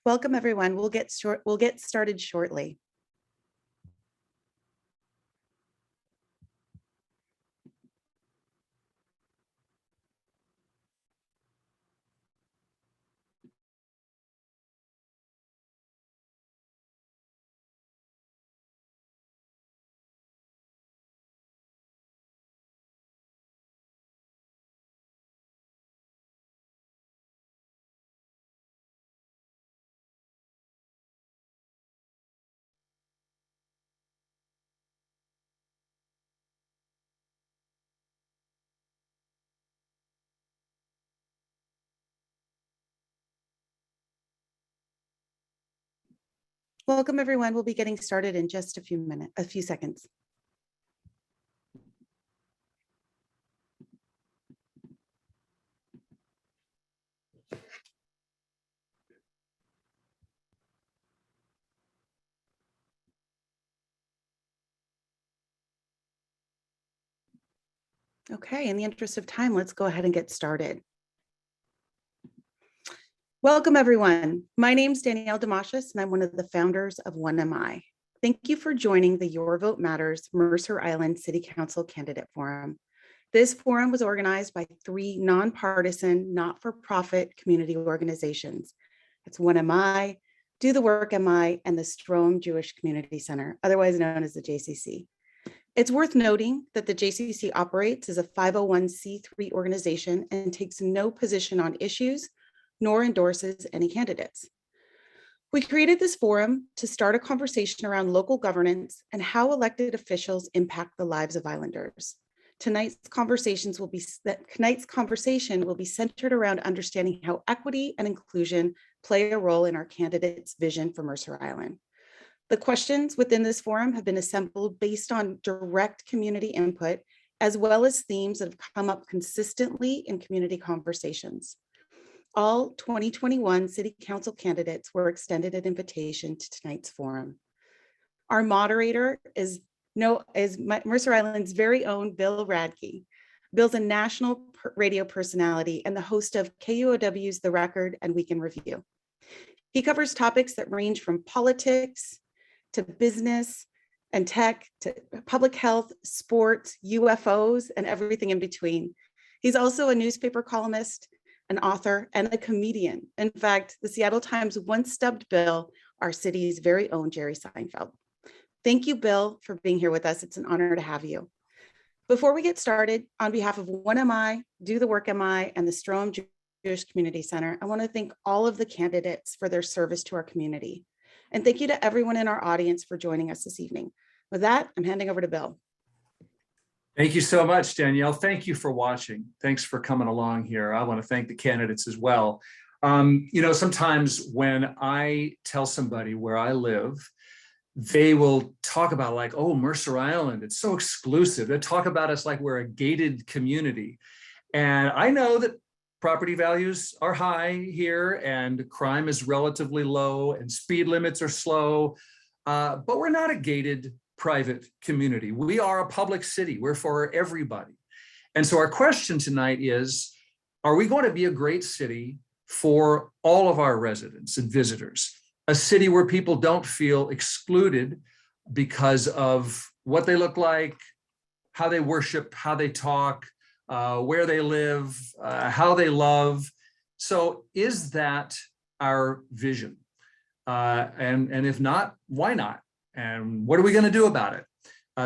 Welcome, everyone. We'll get started shortly. Welcome, everyone. We'll be getting started in just a few seconds. Okay, in the interest of time, let's go ahead and get started. Welcome, everyone. My name is Danielle Demashis, and I'm one of the founders of 1MI. Thank you for joining the Your Vote Matters Mercer Island City Council Candidate Forum. This forum was organized by 3 nonpartisan, not-for-profit community organizations. It's 1MI, Do the Work MI, and the Stroum Jewish Community Center, otherwise known as the JCC. It's worth noting that the JCC operates as a 501c3 organization and takes no position on issues, nor endorses any candidates. We created this forum to start a conversation around local governance and how elected officials impact the lives of Islanders. Tonight's conversation will be centered around understanding how equity and inclusion play a role in our candidates' vision for Mercer Island. The questions within this forum have been assembled based on direct community input, as well as themes that have come up consistently in community conversations. All 2021 City Council candidates were extended an invitation to tonight's forum. Our moderator is Mercer Island's very own Bill Radke. Bill's a national radio personality and the host of KUOW's The Record and Week in Review. He covers topics that range from politics to business and tech to public health, sports, UFOs, and everything in between. He's also a newspaper columnist, an author, and a comedian. In fact, the Seattle Times once dubbed Bill our city's very own Jerry Seinfeld. Thank you, Bill, for being here with us. It's an honor to have you. Before we get started, on behalf of 1MI, Do the Work MI, and the Stroum Jewish Community Center, I want to thank all of the candidates for their service to our community. And thank you to everyone in our audience for joining us this evening. With that, I'm handing over to Bill. Thank you so much, Danielle. Thank you for watching. Thanks for coming along here. I want to thank the candidates as well. Sometimes when I tell somebody where I live, they will talk about like, oh, Mercer Island, it's so exclusive. They talk about us like we're a gated community. And I know that property values are high here and crime is relatively low and speed limits are slow, but we're not a gated private community. We are a public city. We're for everybody. And so our question tonight is, are we going to be a great city for all of our residents and visitors? A city where people don't feel excluded because of what they look like, how they worship, how they talk, where they live, how they love. So is that our vision? And if not, why not? And what are we going to do about it?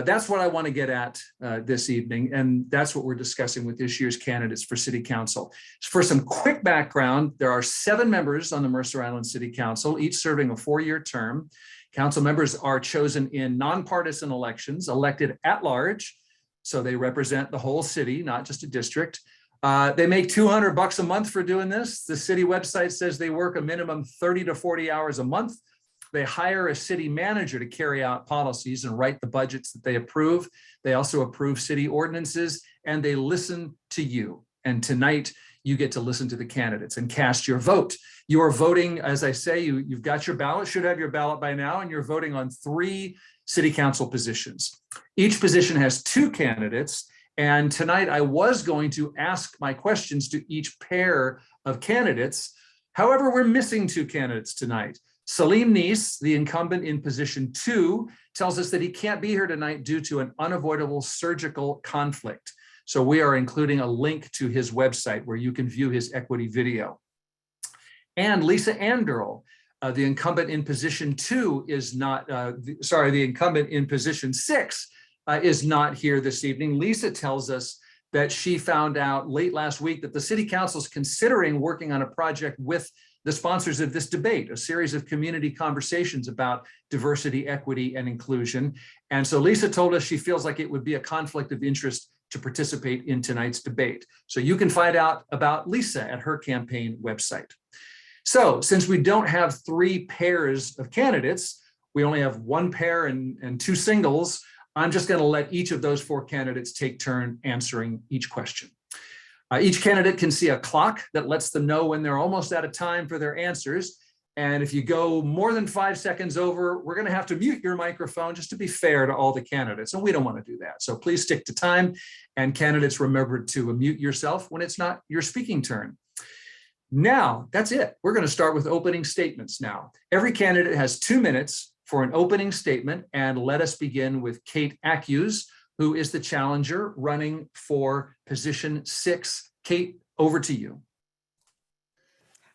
That's what I want to get at this evening. And that's what we're discussing with this year's candidates for City Council. For some quick background, there are 7 members on the Mercer Island City Council, each serving a 4-year term. Council members are chosen in nonpartisan elections, elected at large. So they represent the whole city, not just a district. They make $200 a month for doing this. The city website says they work a minimum 30 to 40 hours a month. They hire a city manager to carry out policies and write the budgets that they approve. They also approve city ordinances, and they listen to you. And tonight, you get to listen to the candidates and cast your vote. You are voting, as I say, you've got your ballot, should have your ballot by now, and you're voting on 3 city council positions. Each position has 2 candidates, and tonight I was going to ask my questions to each pair of candidates, However, we're missing 2 candidates tonight. Salim Neese, the incumbent in position 2, tells us that he can't be here tonight due to an unavoidable surgical conflict. So we are including a link to his website where you can view his equity video. And Lisa Anderl, the incumbent in position 2 is not, the incumbent in position 6 is not here this evening. Lisa tells us that she found out late last week that the city council is considering working on a project with the sponsors of this debate, a series of community conversations about diversity, equity, and inclusion. And so Lisa told us she feels like it would be a conflict of interest to participate in tonight's debate. So you can find out about Lisa at her campaign website. So since we don't have 3 pairs of candidates, we only have 1 pair and 2 singles, I'm just going to let each of those 4 candidates take turn answering each question. Each candidate can see a clock that lets them know when they're almost out of time for their answers. And if you go more than 5 seconds over, we're going to have to mute your microphone just to be fair to all the candidates. And we don't want to do that. So please stick to time. And candidates, remember to mute yourself when it's not your speaking turn. Now, that's it. We're going to start with opening statements now. Every candidate has 2 minutes for an opening statement. And let us begin with Kate Acuse, who is the challenger running for position 6. Kate, over to you.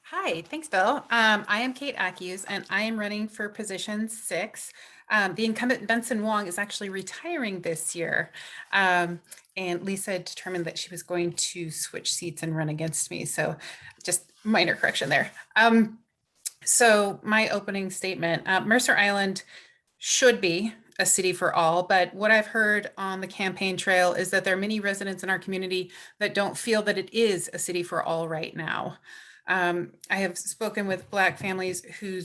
Hi, thanks, Bill. I am Kate Acuse, and I am running for position 6. The incumbent Benson Wong is actually retiring this year. And Lisa determined that she was going to switch seats and run against me. So just minor correction there. So my opening statement, Mercer Island should be a city for all, but what I've heard on the campaign trail is that there are many residents in our community that don't feel that it is a city for all right now. I have spoken with Black families who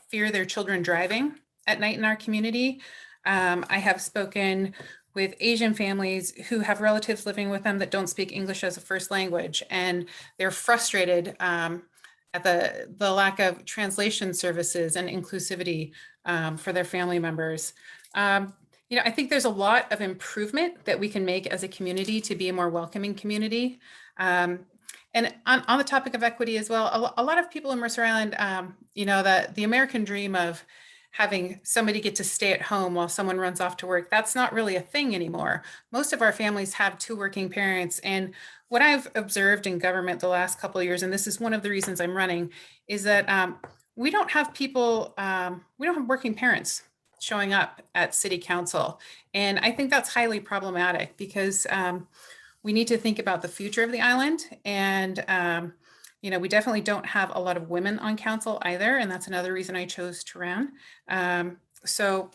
fear their children driving at night in our community. I have spoken with Asian families who have relatives living with them that don't speak English as a first language, and they're frustrated at the lack of translation services and inclusivity for their family members. I think there's a lot of improvement that we can make as a community to be a more welcoming community. And on the topic of equity as well, a lot of people in Mercer Island, the American dream of having somebody get to stay at home while someone runs off to work, that's not really a thing anymore. Most of our families have 2 working parents. And what I've observed in government the last couple of years, and this is one of the reasons I'm running, is that we don't have working parents showing up at city council. And I think that's highly problematic because we need to think about the future of the island. And, we definitely don't have a lot of women on council either. And that's another reason I chose to run. So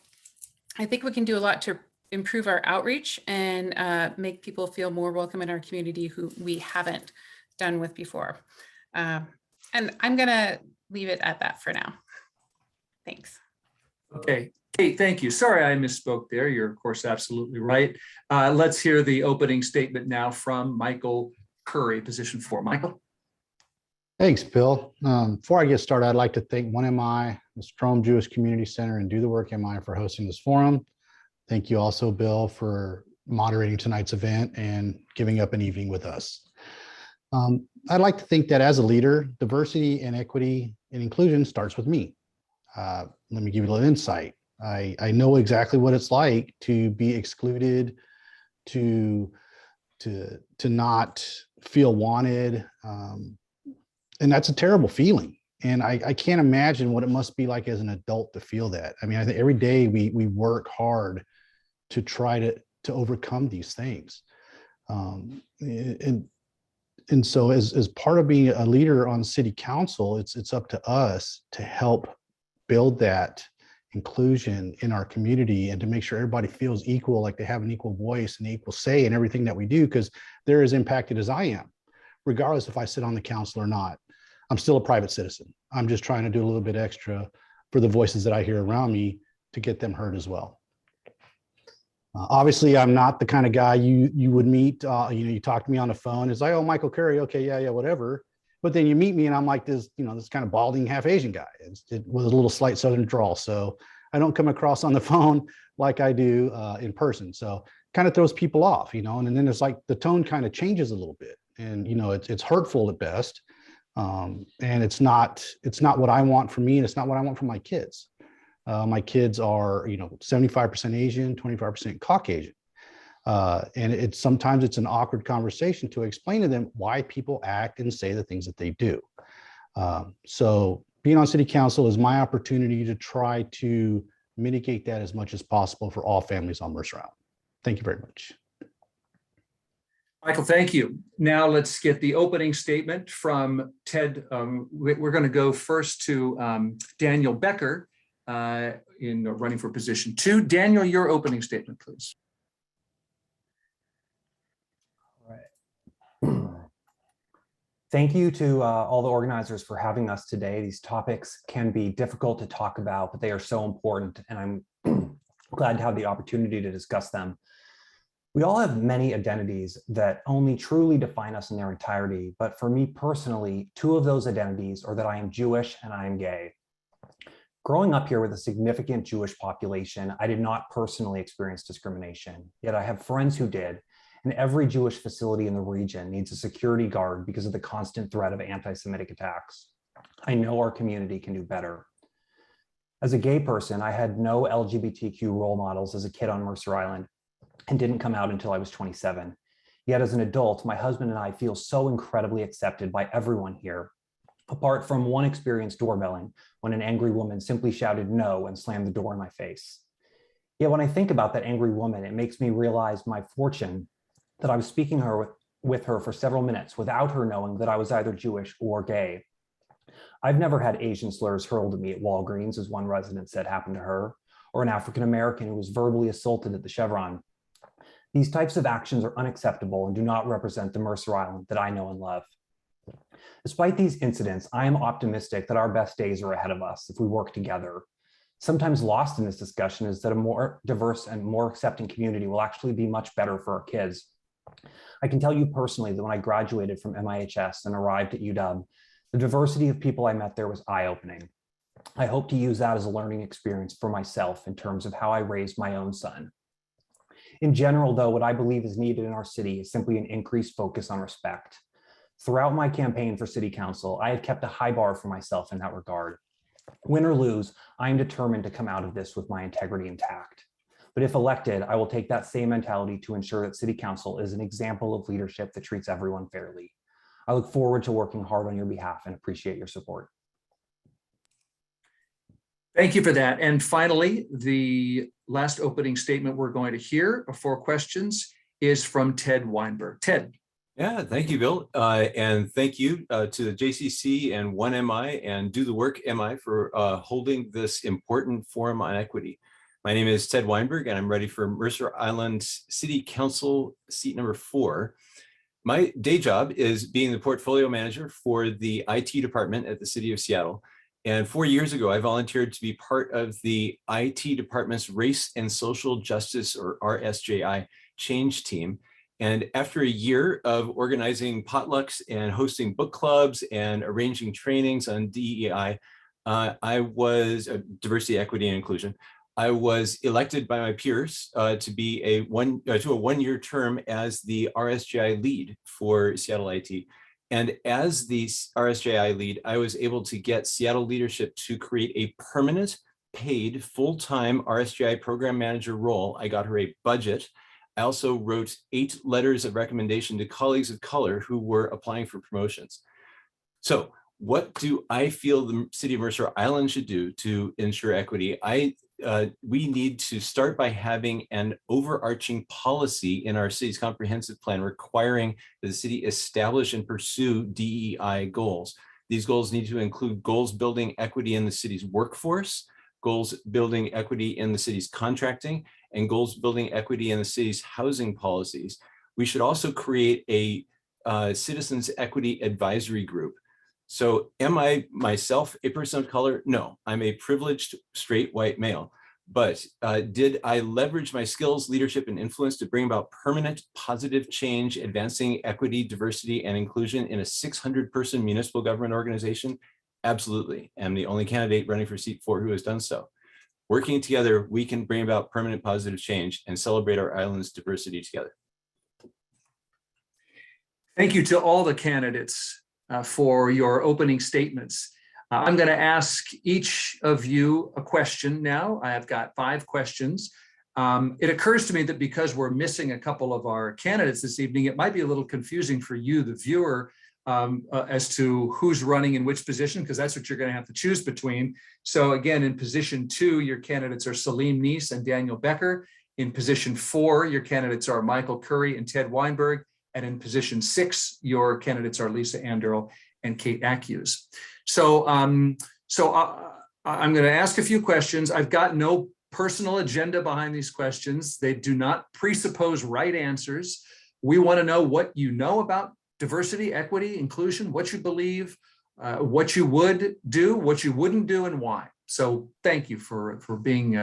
I think we can do a lot to improve our outreach and make people feel more welcome in our community who we haven't done with before. And I'm going to leave it at that for now. Thanks. Okay. Kate, thank you. Sorry, I misspoke there. You're, of course, absolutely right. Let's hear the opening statement now from Michael Curry, position 4. Michael. Thanks, Bill. Before I get started, I'd like to thank 1MI, the Stroum Jewish Community Center, and Do the Work MI for hosting this forum. Thank you also, Bill, for moderating tonight's event and giving up an evening with us. I'd like to think that as a leader, diversity and equity and inclusion starts with me. Let me give you a little insight. I know exactly what it's like to be excluded, to not feel wanted. And that's a terrible feeling. And I can't imagine what it must be like as an adult to feel that. I mean, I think every day we work hard to try to overcome these things. And so as part of being a leader on city council, it's up to us to help build that inclusion in our community and to make sure everybody feels equal, like they have an equal voice and equal say in everything that we do, because they're as impacted as I am, regardless if I sit on the council or not. I'm still a private citizen. I'm just trying to do a little bit extra for the voices that I hear around me to get them heard as well. Obviously, I'm not the kind of guy you would meet. You talk to me on the phone. It's like, oh, Michael Curry. Okay, yeah, whatever. But then you meet me and I'm like this, this kind of balding half Asian guy. It was a little slight Southern drawl. So I don't come across on the phone like I do in person. So kind of throws people off, and then it's like the tone kind of changes a little bit. And, it's hurtful at best. And it's not what I want for me, and it's not what I want for my kids. My kids are, 75% Asian, 25% Caucasian. And sometimes it's an awkward conversation to explain to them why people act and say the things that they do. So being on city council is my opportunity to try to mitigate that as much as possible for all families on Mercer Island. Thank you very much. Michael, thank you. Now let's get the opening statement from Ted. We're going to go first to Daniel Becker in running for position 2. Daniel, your opening statement, please. Thank you to all the organizers for having us today. These topics can be difficult to talk about, but they are so important, and I'm glad to have the opportunity to discuss them. We all have many identities that only truly define us in their entirety, but for me personally, 2 of those identities are that I am Jewish and I am gay. Growing up here with a significant Jewish population, I did not personally experience discrimination, yet I have friends who did. And every Jewish facility in the region needs a security guard because of the constant threat of anti-Semitic attacks. I know our community can do better. As a gay person, I had no LGBTQ role models as a kid on Mercer Island and didn't come out until I was 27. Yet as an adult, my husband and I feel so incredibly accepted by everyone here, apart from one experience doorbelling when an angry woman simply shouted no and slammed the door in my face. Yet when I think about that angry woman, it makes me realize my fortune that I was speaking with her for several minutes without her knowing that I was either Jewish or gay. I've never had Asian slurs hurled at me at Walgreens, as one resident said happened to her, or an African-American who was verbally assaulted at the Chevron. These types of actions are unacceptable and do not represent the Mercer Island that I know and love. Despite these incidents, I am optimistic that our best days are ahead of us if we work together. Sometimes lost in this discussion is that a more diverse and more accepting community will actually be much better for our kids. I can tell you personally that when I graduated from MIHS and arrived at UW, the diversity of people I met there was eye-opening. I hope to use that as a learning experience for myself in terms of how I raised my own son. In general, though, what I believe is needed in our city is simply an increased focus on respect. Throughout my campaign for city council, I have kept a high bar for myself in that regard. Win or lose, I am determined to come out of this with my integrity intact. But if elected, I will take that same mentality to ensure that city council is an example of leadership that treats everyone fairly. I look forward to working hard on your behalf and appreciate your support. Thank you for that. And finally, the last opening statement we're going to hear before questions is from Ted Weinberg. Ted. Yeah, thank you, Bill. And thank you to the JCC and 1MI and Do the Work MI for holding this important forum on equity. My name is Ted Weinberg, and I'm ready for Mercer Island City Council seat number 4. My day job is being the portfolio manager for the IT department at the City of Seattle. And 4 years ago, I volunteered to be part of the IT department's Race and Social Justice, or RSJI, change team. And after a year of organizing potlucks and hosting book clubs and arranging trainings on DEI, I was diversity, equity, and inclusion. I was elected by my peers to be a one-year term as the RSJI lead for Seattle IT. And as the RSJI lead, I was able to get Seattle leadership to create a permanent, paid, full-time RSJI program manager role. I got her a budget. I also wrote 8 letters of recommendation to colleagues of color who were applying for promotions. So what do I feel the City of Mercer Island should do to ensure equity? We need to start by having an overarching policy in our city's comprehensive plan requiring that the city establish and pursue DEI goals. These goals need to include goals building equity in the city's workforce, goals building equity in the city's contracting, and goals building equity in the city's housing policies. We should also create a citizens equity advisory group. So am I myself a person of color? No, I'm a privileged straight white male. But did I leverage my skills, leadership, and influence to bring about permanent positive change, advancing equity, diversity, and inclusion in a 600-person municipal government organization? Absolutely. I'm the only candidate running for seat 4 who has done so. Working together, we can bring about permanent positive change and celebrate our island's diversity together. Thank you to all the candidates for your opening statements. I'm going to ask each of you a question now. I have got 5 questions. It occurs to me that because we're missing a couple of our candidates this evening, it might be a little confusing for you, the viewer, as to who's running in which position, because that's what you're going to have to choose between. So again, in position 2, your candidates are Salim Neese and Daniel Becker. In position 4, your candidates are Michael Curry and Ted Weinberg. And in position 6, your candidates are Lisa Anderl and Kate Acuse. So, I'm going to ask a few questions. I've got no personal agenda behind these questions. They do not presuppose right answers. We want to know what you know about diversity, equity, inclusion, what you believe, what you would do, what you wouldn't do, and why. So thank you for being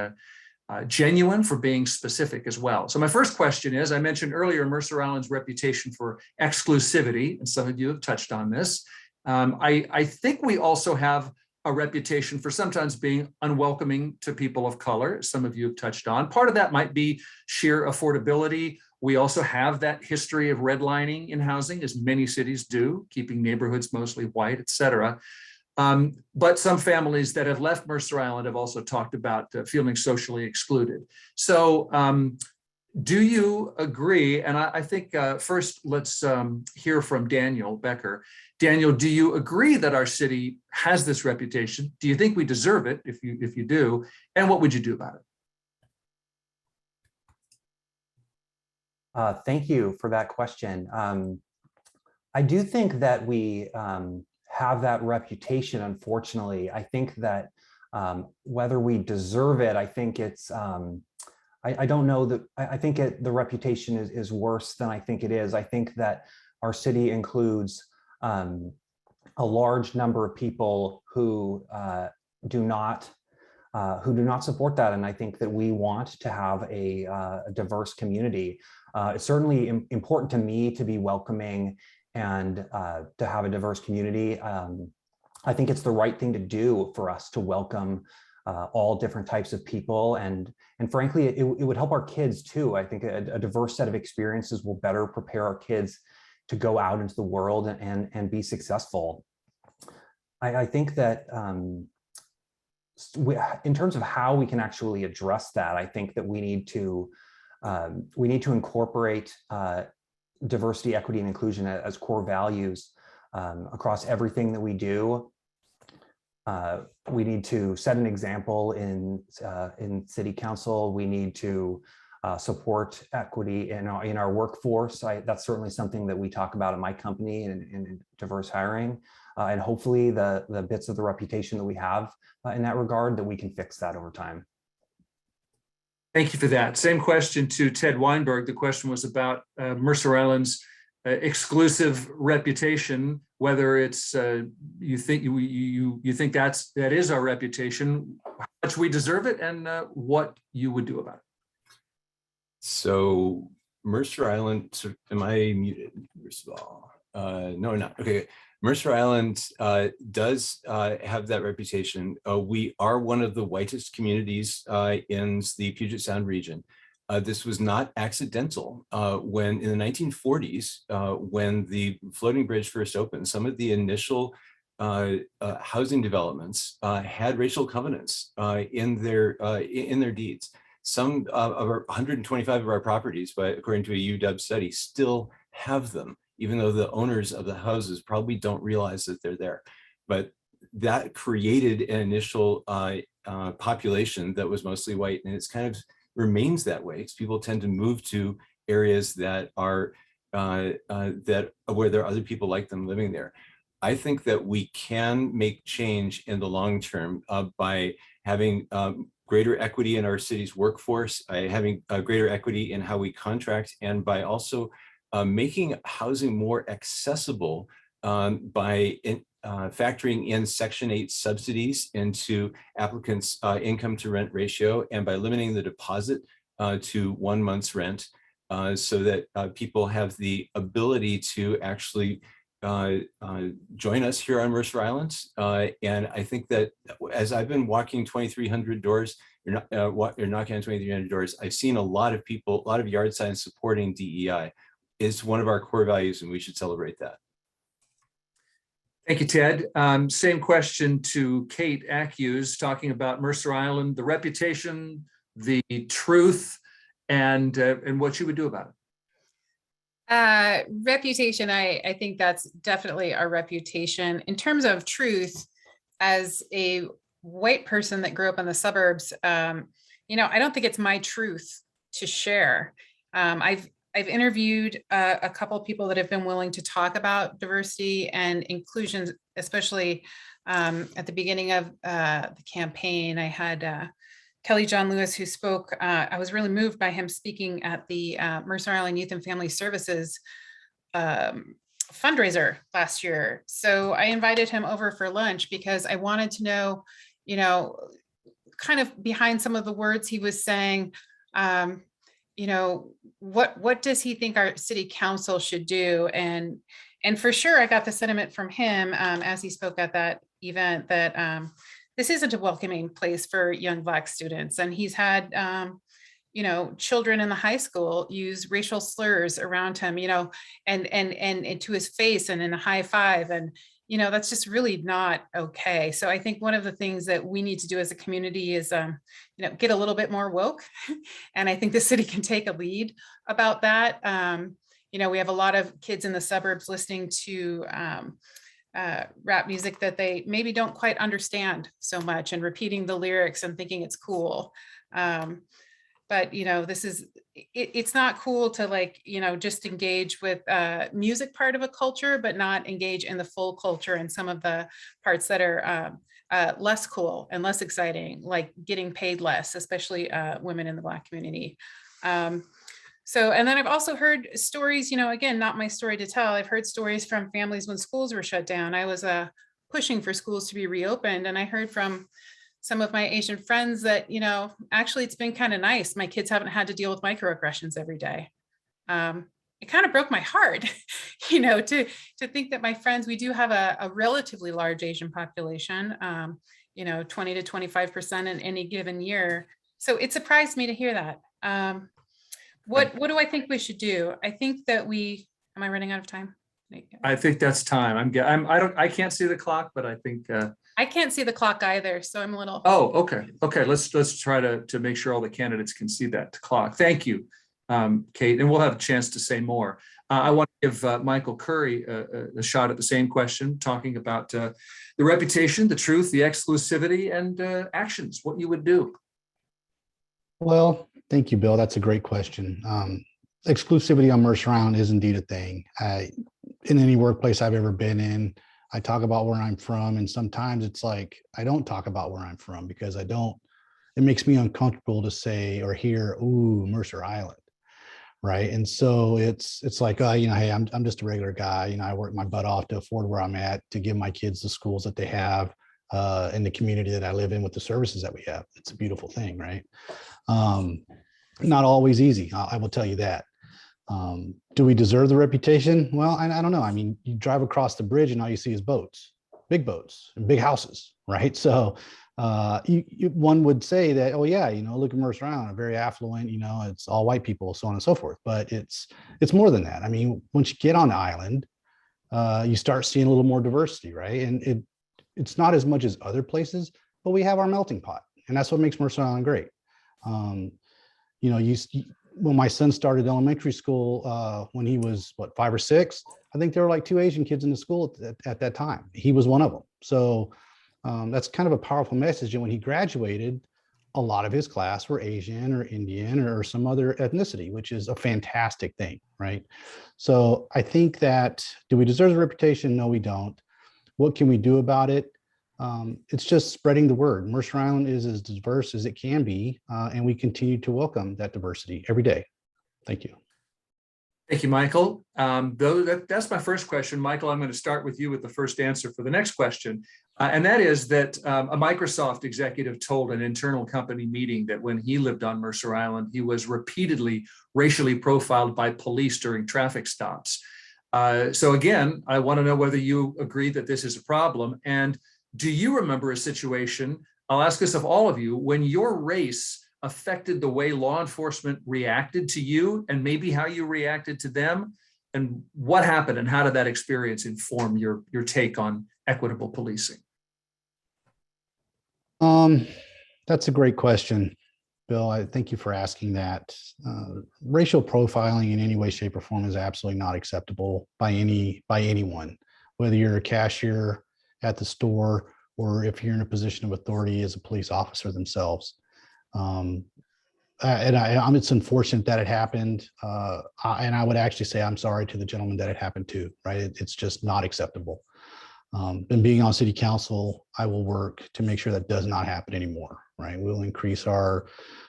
genuine, for being specific as well. So my first question is, I mentioned earlier Mercer Island's reputation for exclusivity, and some of you have touched on this. I think we also have a reputation for sometimes being unwelcoming to people of color. Some of you have touched on. Part of that might be sheer affordability. We also have that history of redlining in housing, as many cities do, keeping neighborhoods mostly white, et cetera. But some families that have left Mercer Island have also talked about feeling socially excluded. So do you agree? And I think first let's hear from Daniel Becker. Daniel, do you agree that our city has this reputation? Do you think we deserve it? If you do, and what would you do about it? Thank you for that question. I do think that we have that reputation, unfortunately. I think that whether we deserve it, I think it's, I don't know that, I think the reputation is worse than I think it is. I think that our city includes a large number of people who do not support that. And I think that we want to have a diverse community. It's certainly important to me to be welcoming and to have a diverse community. I think it's the right thing to do for us to welcome all different types of people. And frankly, it would help our kids too. I think a diverse set of experiences will better prepare our kids to go out into the world and be successful. I think that in terms of how we can actually address that, I think that we need to incorporate diversity, equity, and inclusion as core values across everything that we do. We need to set an example in city council. We need to support equity in our workforce. That's certainly something that we talk about at my company in diverse hiring. And hopefully the bits of the reputation that we have in that regard, that we can fix that over time. Thank you for that. Same question to Ted Weinberg. The question was about Mercer Island's exclusive reputation, whether it's you think that is our reputation, how much we deserve it, and what you would do about it. So Mercer Island, am I muted? First of all, no, not okay. Mercer Island does have that reputation. We are one of the whitest communities in the Puget Sound region. This was not accidental. When in the 1940s, when the floating bridge first opened, some of the initial housing developments had racial covenants in their deeds. Some of our 125 of our properties, according to a UW study, still have them, even though the owners of the houses probably don't realize that they're there. But that created an initial population that was mostly white, and it's kind of remains that way. People tend to move to areas that are where there are other people like them living there. I think that we can make change in the long term by having greater equity in our city's workforce, having greater equity in how we contract, and by also making housing more accessible by factoring in Section 8 subsidies into applicants' income to rent ratio, and by limiting the deposit to 1 month's rent, so that people have the ability to actually join us here on Mercer Island. And I think that as I've been walking 2,300 doors, you're knocking on 2,300 doors, I've seen a lot of people, a lot of yard signs supporting DEI. It's one of our core values, and we should celebrate that. Thank you, Ted. Same question to Kate Acuse, talking about Mercer Island, the reputation, the truth, and what you would do about it. Reputation, I think that's definitely our reputation. In terms of truth, as a white person that grew up in the suburbs, I don't think it's my truth to share. I've interviewed a couple of people that have been willing to talk about diversity and inclusion, especially at the beginning of the campaign. I had Kelly John Lewis, who spoke. I was really moved by him speaking at the Mercer Island Youth and Family Services fundraiser last year. So I invited him over for lunch because I wanted to know, kind of behind some of the words he was saying, what does he think our city council should do? And for sure, I got the sentiment from him as he spoke at that event that this isn't a welcoming place for young Black students. And he's had, children in the high school use racial slurs around him, and to his face and in a high five. And, that's just really not okay. So I think one of the things that we need to do as a community is, get a little bit more woke. And I think the city can take a lead about that. We have a lot of kids in the suburbs listening to rap music that they maybe don't quite understand so much and repeating the lyrics and thinking it's cool. But it's not cool to just engage with music part of a culture, but not engage in the full culture and some of the parts that are less cool and less exciting, like getting paid less, especially women in the Black community. And then I've also heard stories, again, not my story to tell. I've heard stories from families when schools were shut down. I was pushing for schools to be reopened. And I heard from some of my Asian friends that, actually it's been kind of nice. My kids haven't had to deal with microaggressions every day. It kind of broke my heart, to think that my friends, we do have a relatively large Asian population, 20 to 25% in any given year. So it surprised me to hear that. What do I think we should do? I think that am I running out of time? I think that's time. I can't see the clock, but I think. I can't see the clock either, so I'm a little. Oh, okay. Okay, let's try to make sure all the candidates can see that clock. Thank you, Kate, and we'll have a chance to say more. I want to give Michael Curry a shot at the same question, talking about the reputation, the truth, the exclusivity, and actions, what you would do. Well, thank you, Bill. That's a great question. Exclusivity on Mercer Island is indeed a thing. In any workplace I've ever been in, I talk about where I'm from, and sometimes it's like I don't talk about where I'm from because it makes me uncomfortable to say or hear, "Ooh, Mercer Island," right? And so it's like, hey, I'm just a regular guy. I work my butt off to afford where I'm at, to give my kids the schools that they have, in the community that I live in with the services that we have. It's a beautiful thing, right? Not always easy, I will tell you that. Do we deserve the reputation? Well, I don't know. I mean, you drive across the bridge and all you see is boats, big boats and big houses, right? So one would say that, oh yeah, look at Mercer Island, very affluent, it's all white people, so on and so forth. But it's more than that. I mean, once you get on the island, you start seeing a little more diversity, right? And it's not as much as other places, but we have our melting pot, and that's what makes Mercer Island great. When my son started elementary school, when he was 5 or 6, I think there were like 2 Asian kids in the school at that time. He was one of them. So that's kind of a powerful message. And when he graduated, a lot of his class were Asian or Indian or some other ethnicity, which is a fantastic thing, right? So I think that, do we deserve the reputation? No, we don't. What can we do about it? It's just spreading the word. Mercer Island is as diverse as it can be, and we continue to welcome that diversity every day. Thank you. Thank you, Michael. That's my first question. Michael, I'm going to start with you with the first answer for the next question. And that is that a Microsoft executive told an internal company meeting that when he lived on Mercer Island, he was repeatedly racially profiled by police during traffic stops. So again, I want to know whether you agree that this is a problem. And do you remember a situation, I'll ask this of all of you, when your race affected the way law enforcement reacted to you and maybe how you reacted to them? and what happened, and how did that experience inform your take on equitable policing? That's a great question, Bill. I thank you for asking that. Racial profiling in any way, shape, or form is absolutely not acceptable by anyone, whether you're a cashier at the store or if you're in a position of authority as a police officer themselves. It's unfortunate that it happened. And I would actually say I'm sorry to the gentleman that it happened to, right? It's just not acceptable. And being on city council, I will work to make sure that does not happen anymore, right? We'll increase our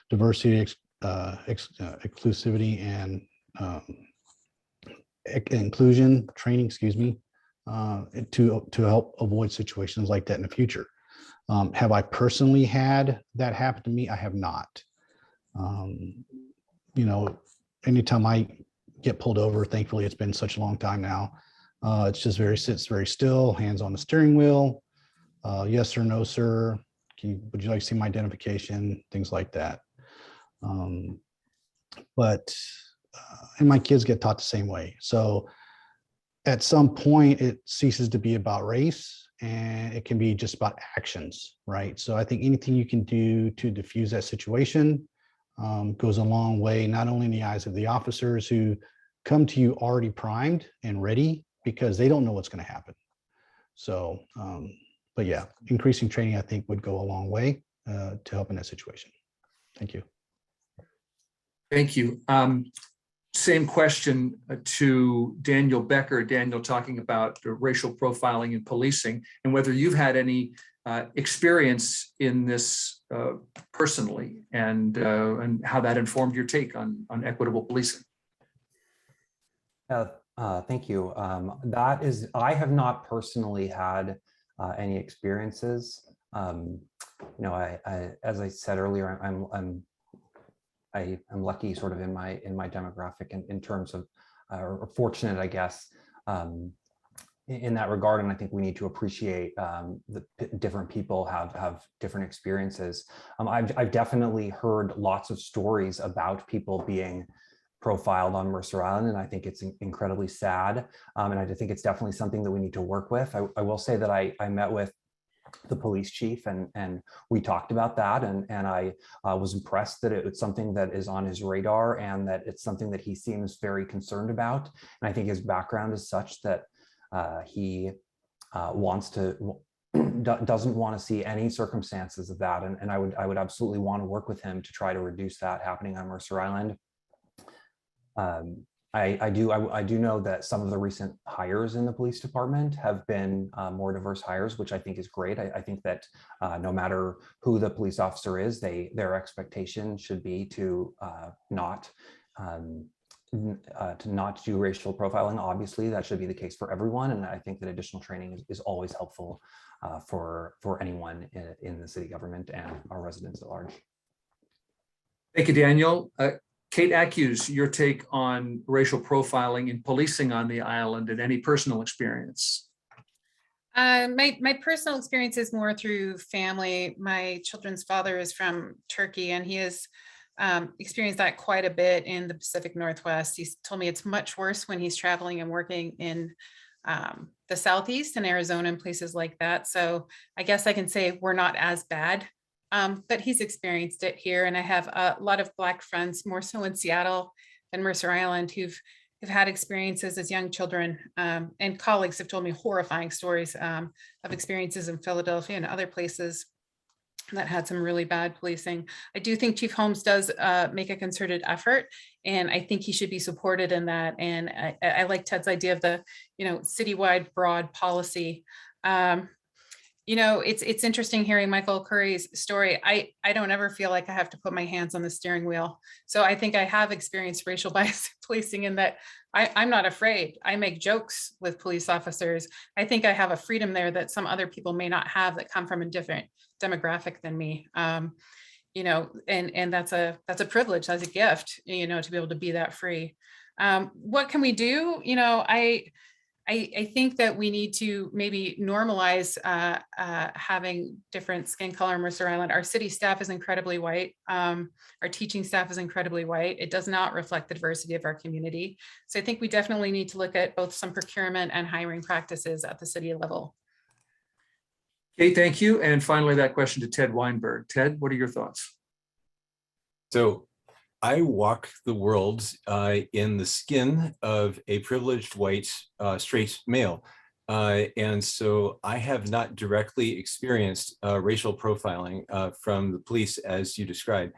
diversity, inclusivity, and inclusion training, to help avoid situations like that in the future. Have I personally had that happen to me? I have not. Anytime I get pulled over, thankfully it's been such a long time now. It's just sits very still, hands on the steering wheel. Yes sir, no sir. Would you like to see my identification? Things like that. And my kids get taught the same way. So at some point it ceases to be about race and it can be just about actions, right? So I think anything you can do to diffuse that situation goes a long way, not only in the eyes of the officers who come to you already primed and ready because they don't know what's going to happen. So, but yeah, increasing training, I think, would go a long way to help in that situation. Thank you. Thank you. Same question to Daniel Becker. Daniel, talking about the racial profiling in policing and whether you've had any experience in this personally, and how that informed your take on equitable policing. Thank you. I have not personally had any experiences. As I said earlier, I'm lucky sort of in my demographic in terms of, or fortunate, I guess, in that regard. And I think we need to appreciate the different people have different experiences. I've definitely heard lots of stories about people being profiled on Mercer Island, and I think it's incredibly sad. And I think it's definitely something that we need to work with. I will say that I met with the police chief and we talked about that, and I was impressed that it's something that is on his radar and that it's something that he seems very concerned about. And I think his background is such that he doesn't want to see any circumstances of that, and I would absolutely want to work with him to try to reduce that happening on Mercer Island. I do know that some of the recent hires in the police department have been more diverse hires, which I think is great. I think that no matter who the police officer is, their expectation should be to not do racial profiling. Obviously, that should be the case for everyone, and I think that additional training is always helpful for anyone in the city government and our residents at large. Thank you, Daniel. Kate Acuse, your take on racial profiling in policing on the island and any personal experience? My personal experience is more through family. My children's father is from Turkey, and he has experienced that quite a bit in the Pacific Northwest. He's told me it's much worse when he's traveling and working in the Southeast and Arizona and places like that. So I guess I can say we're not as bad. But he's experienced it here, and I have a lot of Black friends, more so in Seattle than Mercer Island, who've had experiences as young children, and colleagues have told me horrifying stories of experiences in Philadelphia and other places that had some really bad policing. I do think Chief Holmes does make a concerted effort, and I think he should be supported in that. And I like Ted's idea of the, citywide broad policy. It's interesting hearing Michael Curry's story. I don't ever feel like I have to put my hands on the steering wheel. So I think I have experienced racial bias policing in that I'm not afraid. I make jokes with police officers. I think I have a freedom there that some other people may not have that come from a different demographic than me. And that's a privilege, that's a gift, to be able to be that free. What can we do? I think that we need to maybe normalize having different skin color in Mercer Island. Our city staff is incredibly white. Our teaching staff is incredibly white. It does not reflect the diversity of our community. So I think we definitely need to look at both some procurement and hiring practices at the city level. Kate, thank you. And finally, that question to Ted Weinberg. Ted, what are your thoughts? So I walk the world in the skin of a privileged white straight male. And so I have not directly experienced racial profiling from the police as you described.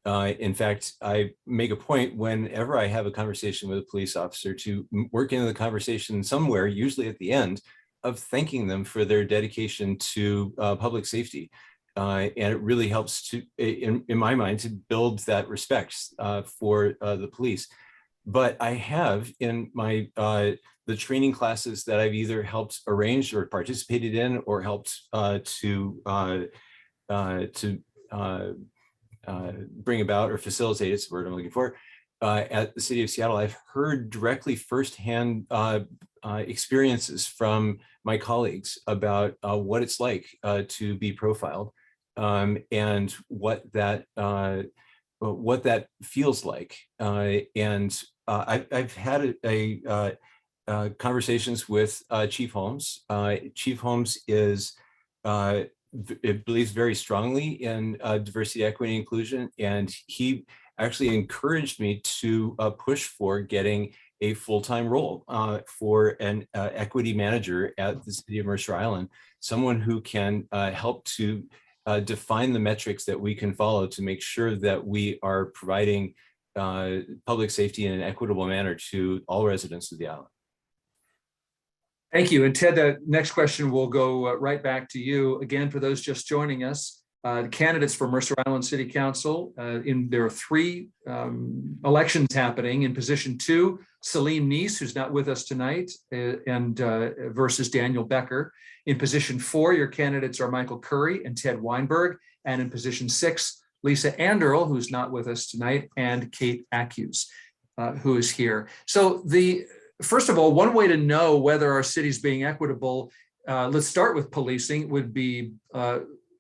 In fact, I make a point whenever I have a conversation with a police officer to work into the conversation somewhere, usually at the end, of thanking them for their dedication to public safety. And it really helps to, in my mind, to build that respect for the police. But I have in my the training classes that I've either helped arrange or participated in or helped to bring about or facilitate, it's the word I'm looking for, at the city of Seattle. I've heard directly firsthand experiences from my colleagues about what it's like to be profiled. And what that feels like, and I've had conversations with Chief Holmes. Chief Holmes is it believes very strongly in diversity, equity, and inclusion, and he actually encouraged me to push for getting a full-time role for an equity manager at the city of Mercer Island, someone who can help to define the metrics that we can follow to make sure that we are providing public safety in an equitable manner to all residents of the island. Thank you. And Ted, the next question will go right back to you. Again, for those just joining us, candidates for Mercer Island City Council, there are 3 elections happening. In position 2, Salim Neese, who's not with us tonight, and versus Daniel Becker. In position 4, your candidates are Michael Curry and Ted Weinberg. And in position 6, Lisa Anderl, who's not with us tonight, and Kate Acuse, who is here. So first of all, one way to know whether our city is being equitable, let's start with policing, would be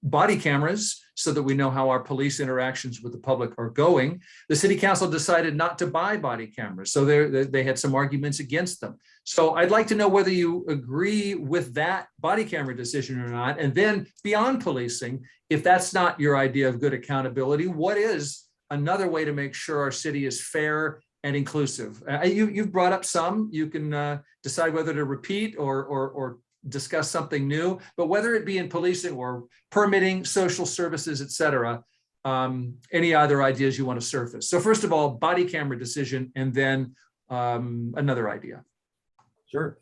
body cameras, so that we know how our police interactions with the public are going. The city council decided not to buy body cameras, so they had some arguments against them. So I'd like to know whether you agree with that body camera decision or not. And then beyond policing, if that's not your idea of good accountability, what is another way to make sure our city is fair and inclusive? You've brought up some. You can decide whether to repeat or discuss something new, but whether it be in policing or permitting, social services, et cetera, any other ideas you want to surface? So first of all, body camera decision, and then another idea. Sure.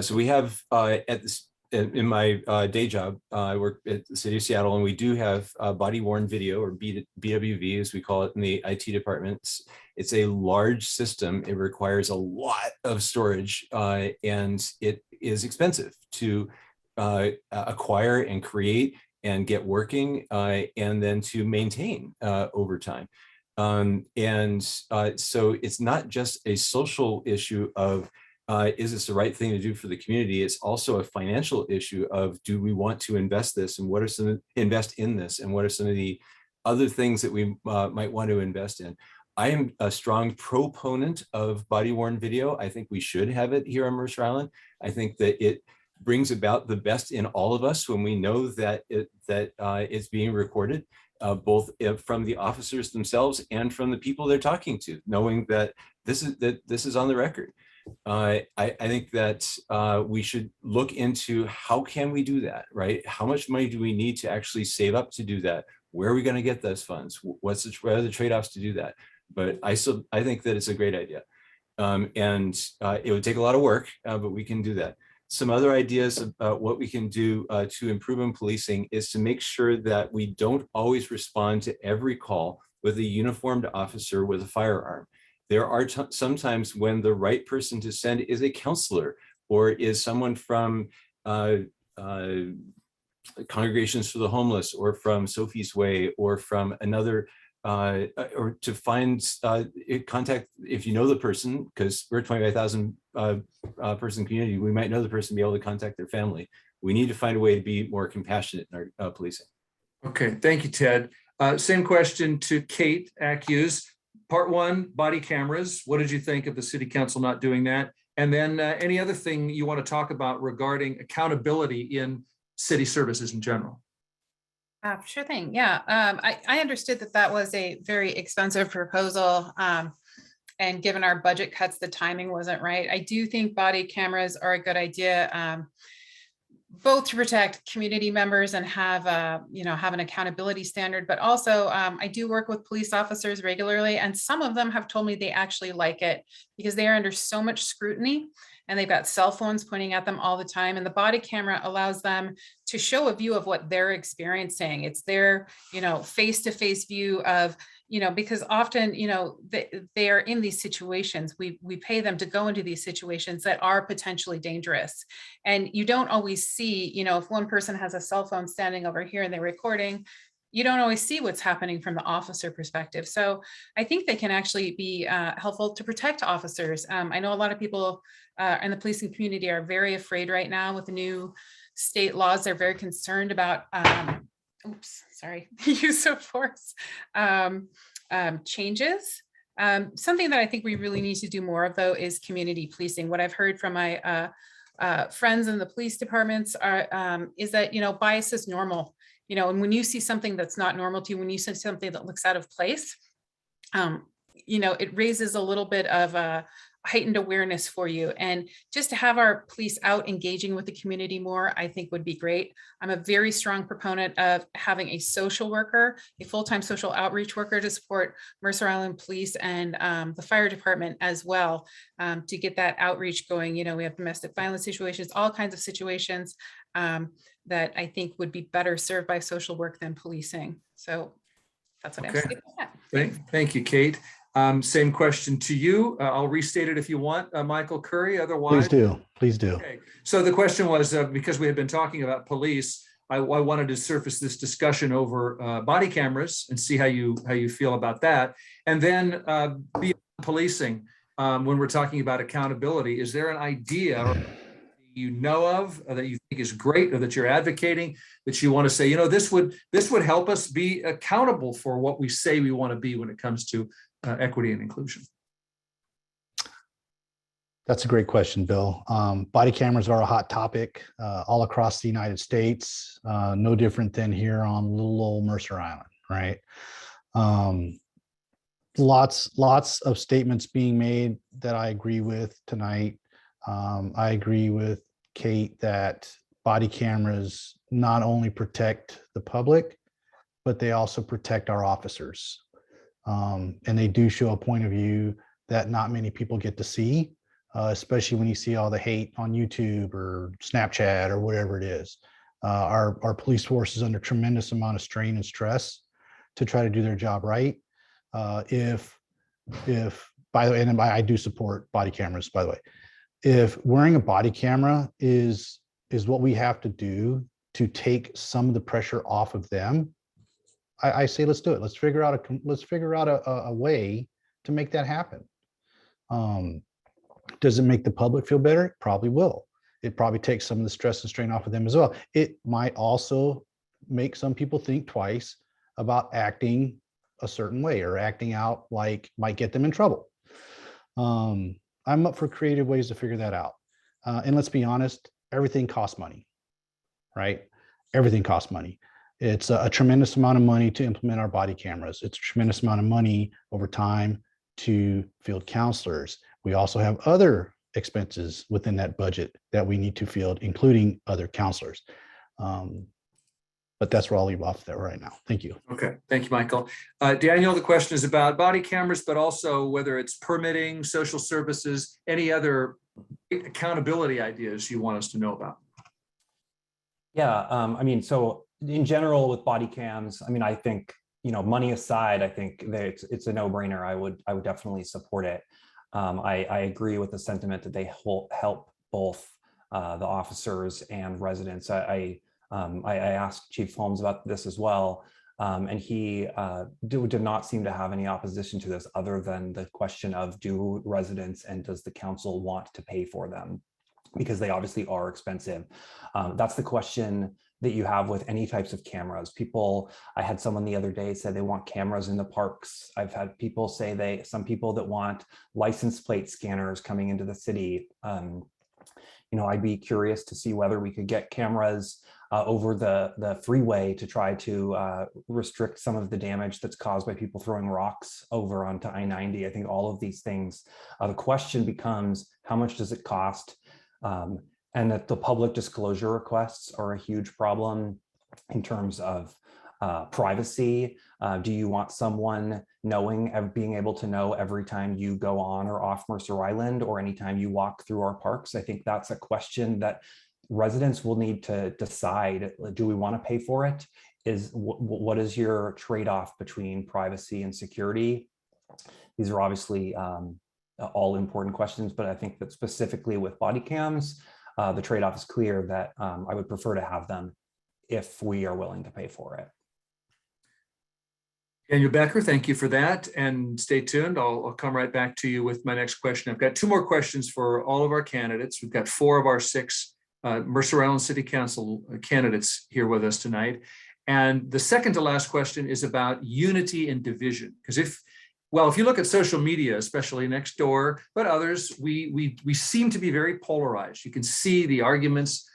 So we have in my day job, I work at the city of Seattle, and we do have body worn video, or BWV as we call it in the IT departments. It's a large system. It requires a lot of storage, and it is expensive to acquire and create and get working, and then to maintain over time. So it's not just a social issue of is this the right thing to do for the community? It's also a financial issue of, do we want to invest this, and what are invest in this, and what are some of the other things that we might want to invest in? I am a strong proponent of body worn video. I think we should have it here on Mercer Island. I think that it brings about the best in all of us when we know that it's being recorded, both from the officers themselves and from the people they're talking to, knowing that this is on the record. I think that we should look into how can we do that, right? How much money do we need to actually save up to do that? Where are we going to get those funds? What are the trade-offs to do that? But I think that it's a great idea. It would take a lot of work, but we can do that. Some other ideas about what we can do to improve in policing is to make sure that we don't always respond to every call with a uniformed officer with a firearm. There are sometimes when the right person to send is a counselor, or is someone from Congregations for the Homeless, or from Sophie's Way, or from another, or to find contact if you know the person, because we're a 25,000 person community, we might know the person, be able to contact their family. We need to find a way to be more compassionate in our policing. Okay, thank you, Ted. Same question to Kate Acuse. Part one, body cameras. What did you think of the city council not doing that? And then any other thing you want to talk about regarding accountability in city services in general? Sure thing. Yeah, I understood that that was a very expensive proposal. And given our budget cuts, the timing wasn't right. I do think body cameras are a good idea, both to protect community members and have an accountability standard, but also I do work with police officers regularly, and some of them have told me they actually like it because they are under so much scrutiny and they've got cell phones pointing at them all the time. And the body camera allows them to show a view of what they're experiencing. It's their, face-to-face view of, because often, they are in these situations. We pay them to go into these situations that are potentially dangerous. And you don't always see, if one person has a cell phone standing over here and they're recording, you don't always see what's happening from the officer perspective. So I think they can actually be helpful to protect officers. I know a lot of people in the policing community are very afraid right now with the new state laws. They're very concerned about use of force changes. Something that I think we really need to do more of, though, is community policing. What I've heard from my friends in the police departments is that, bias is normal. And when you see something that's not normal to you, when you see something that looks out of place, it raises a little bit of a heightened awareness for you. And just to have our police out engaging with the community more, I think would be great. I'm a very strong proponent of having a social worker, a full-time social outreach worker to support Mercer Island Police and the fire department as well, to get that outreach going. We have domestic violence situations, all kinds of situations that I think would be better served by social work than policing. So that's what Okay. I'm saying. Thank you, Kate. Same question to you. I'll restate it if you want, Michael Curry. Otherwise, Please do. Okay. So the question was, because we had been talking about police, I wanted to surface this discussion over body cameras and see how you feel about that. And then beyond policing, when we're talking about accountability, is there an idea of that you think is great, or that you're advocating, that you want to say, this would help us be accountable for what we say we want to be when it comes to equity and inclusion? That's a great question, Bill. Body cameras are a hot topic all across the United States, no different than here on little old Mercer Island, right? Lots of statements being made that I agree with tonight. I agree with Kate that body cameras not only protect the public, but they also protect our officers. And they do show a point of view that not many people get to see, especially when you see all the hate on YouTube or Snapchat or whatever it is. Our police force is under tremendous amount of strain and stress to try to do their job right. If by the way, and I do support body cameras, by the way, if wearing a body camera is what we have to do to take some of the pressure off of them, I say let's do it. Let's figure out a way to make that happen. Does it make the public feel better? It probably will. It probably takes some of the stress and strain off of them as well. It might also make some people think twice about acting a certain way, or acting out like might get them in trouble. I'm up for creative ways to figure that out. And let's be honest, everything costs money, right? Everything costs money. It's a tremendous amount of money to implement our body cameras. It's a tremendous amount of money over time to field counselors. We also have other expenses within that budget that we need to field, including other counselors. But that's where I'll leave off there right now. Thank you. Okay, thank you, Michael. Daniel, the question is about body cameras, but also whether it's permitting, social services, any other accountability ideas you want us to know about. Yeah, so in general with body cams, I think, money aside, I think that it's a no-brainer. I would definitely support it. I agree with the sentiment that they help both the officers and residents. I asked Chief Holmes about this as well. And he did not seem to have any opposition to this other than the question of, do residents and does the council want to pay for them? Because they obviously are expensive. That's the question that you have with any types of cameras. I had someone the other day say they want cameras in the parks. I've had people say some people that want license plate scanners coming into the city. I'd be curious to see whether we could get cameras over the freeway to try to restrict some of the damage that's caused by people throwing rocks over onto I-90. I think all of these things, the question becomes, how much does it cost? And that the public disclosure requests are a huge problem in terms of privacy. Do you want someone being able to know every time you go on or off Mercer Island or anytime you walk through our parks? I think that's a question that residents will need to decide. Do we want to pay for it? What is your trade-off between privacy and security? These are obviously all important questions, but I think that specifically with body cams, the trade-off is clear that I would prefer to have them if we are willing to pay for it. Daniel Becker, thank you for that. And stay tuned. I'll come right back to you with my next question. I've got 2 more questions for all of our candidates. We've got 4 of our 6 Mercer Island City Council candidates here with us tonight. And the second to last question is about unity and division. Because if you look at social media, especially Nextdoor, but others, we seem to be very polarized. You can see the arguments.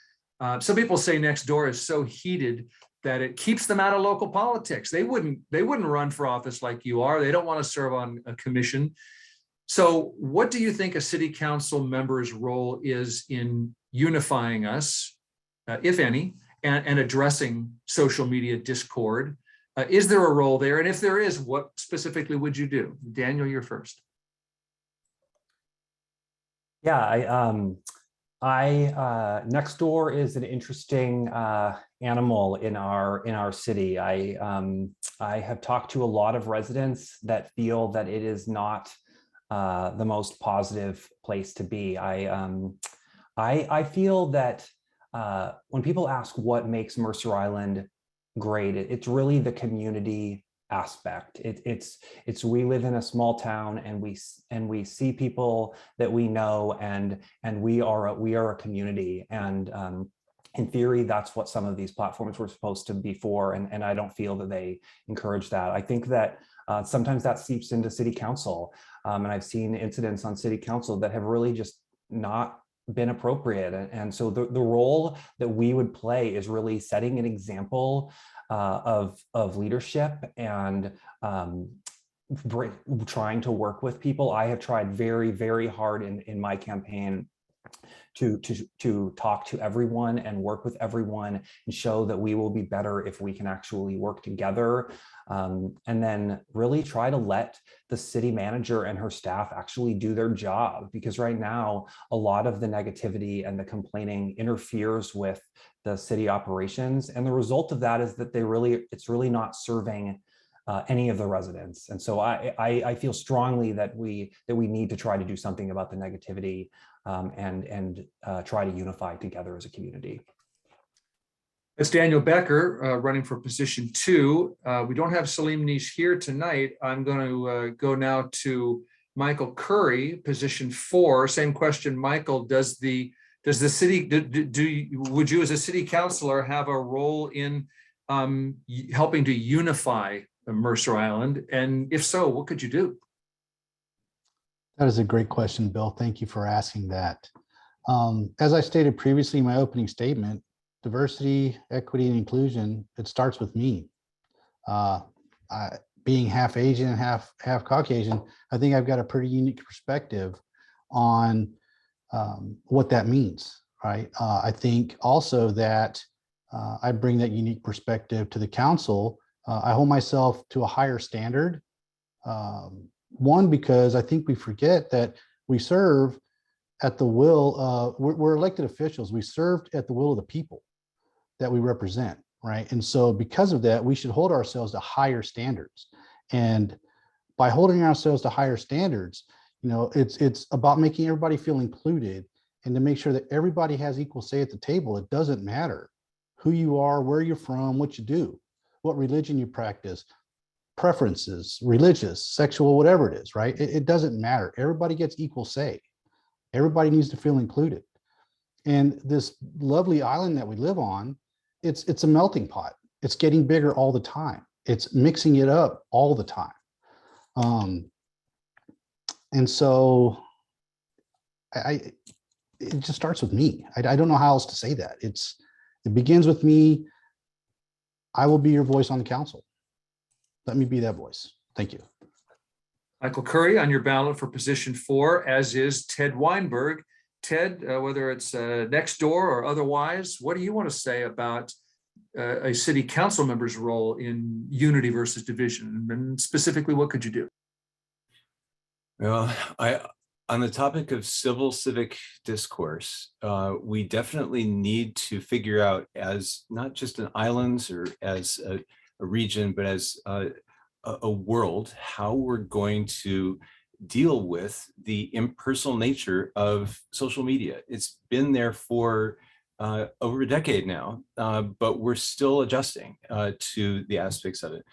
Some people say Nextdoor is so heated that it keeps them out of local politics. They wouldn't run for office like you are. They don't want to serve on a commission. So what do you think a city council member's role is in unifying us, if any, and addressing social media discord? Is there a role there? And if there is, what specifically would you do? Daniel, you're first. Yeah, Nextdoor is an interesting animal in our city. I have talked to a lot of residents that feel that it is not the most positive place to be. I feel that when people ask what makes Mercer Island great, it's really the community aspect. It's we live in a small town and we see people that we know and we are a community, and in theory that's what some of these platforms were supposed to be for, and I don't feel that they encourage that. I think that sometimes that seeps into city council, and I've seen incidents on city council that have really just not been appropriate. And so the role that we would play is really setting an example of leadership and trying to work with people. I have tried very, very hard in my campaign to talk to everyone and work with everyone and show that we will be better if we can actually work together, and then really try to let the city manager and her staff actually do their job, because right now a lot of the negativity and the complaining interferes with the city operations, and the result of that is that it's really not serving any of the residents. And so I feel strongly that we need to try to do something about the negativity, and try to unify together as a community. It's Daniel Becker running for position 2. We don't have Salim Nish here tonight. I'm going to go now to Michael Curry, position 4. Same question, Michael. Does the city would you as a city councilor have a role in helping to unify Mercer Island? And if so, what could you do? That is a great question, Bill. Thank you for asking that. As I stated previously in my opening statement, diversity, equity, and inclusion, it starts with me. Being half Asian and half Caucasian, I think I've got a pretty unique perspective on what that means, right? I think also that I bring that unique perspective to the council. I hold myself to a higher standard. One, because I think we forget that we serve at the will, we're elected officials. We served at the will of the people that we represent, right? And so because of that, we should hold ourselves to higher standards. And by holding ourselves to higher standards, it's about making everybody feel included and to make sure that everybody has equal say at the table. It doesn't matter who you are, where you're from, what you do. what religion you practice, preferences, religious, sexual, whatever it is, right? It doesn't matter. Everybody gets equal say. Everybody needs to feel included. And this lovely island that we live on, it's a melting pot. It's getting bigger all the time. It's mixing it up all the time. And so it just starts with me. I don't know how else to say that. It begins with me. I will be your voice on the council. Let me be that voice. Thank you. Michael Curry on your ballot for position 4, as is Ted Weinberg. Ted, whether it's next door or otherwise, what do you want to say about a city council member's role in unity versus division? And specifically, what could you do? Well, on the topic of civil civic discourse, we definitely need to figure out, as not just an island or as a region, but as a world, how we're going to deal with the impersonal nature of social media. It's been there for over a decade now, but we're still adjusting to the aspects of it.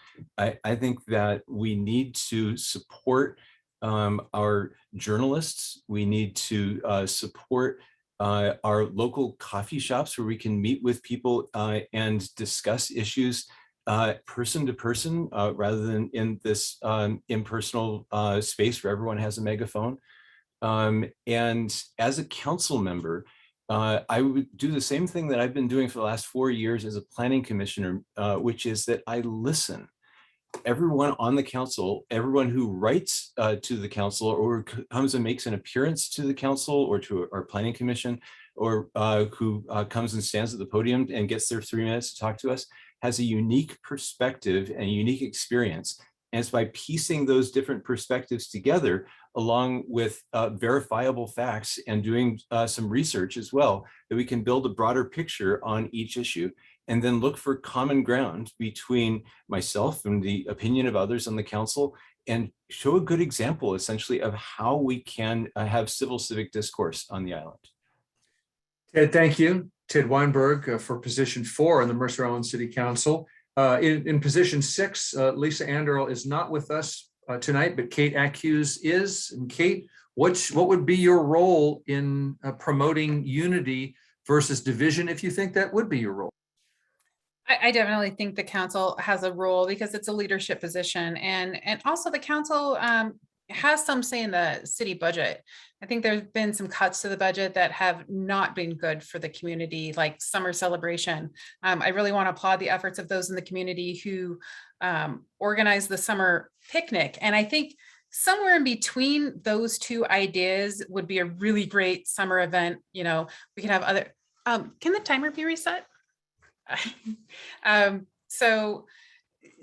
I think that we need to support our journalists. We need to support our local coffee shops where we can meet with people and discuss issues person to person rather than in this impersonal space where everyone has a megaphone. And as a council member, I would do the same thing that I've been doing for the last 4 years as a planning commissioner, which is that I listen. Everyone on the council, everyone who writes to the council or comes and makes an appearance to the council or to our planning commission, or who comes and stands at the podium and gets their 3 minutes to talk to us, has a unique perspective and a unique experience. And it's by piecing those different perspectives together, along with verifiable facts and doing some research as well, that we can build a broader picture on each issue, and then look for common ground between myself and the opinion of others on the council, and show a good example, essentially, of how we can have civil civic discourse on the island. Ted, thank you. Ted Weinberg for position 4 on the Mercer Island City Council. In position 6, Lisa Anderl is not with us tonight, but Kate Accuse is. And Kate, what would be your role in promoting unity versus division, if you think that would be your role? I definitely think the council has a role because it's a leadership position, and also the council has some say in the city budget. I think there's been some cuts to the budget that have not been good for the community, like summer celebration. I really want to applaud the efforts of those in the community who organized the summer picnic. And I think somewhere in between those two ideas would be a really great summer event. You know, we can have other, can the timer be reset?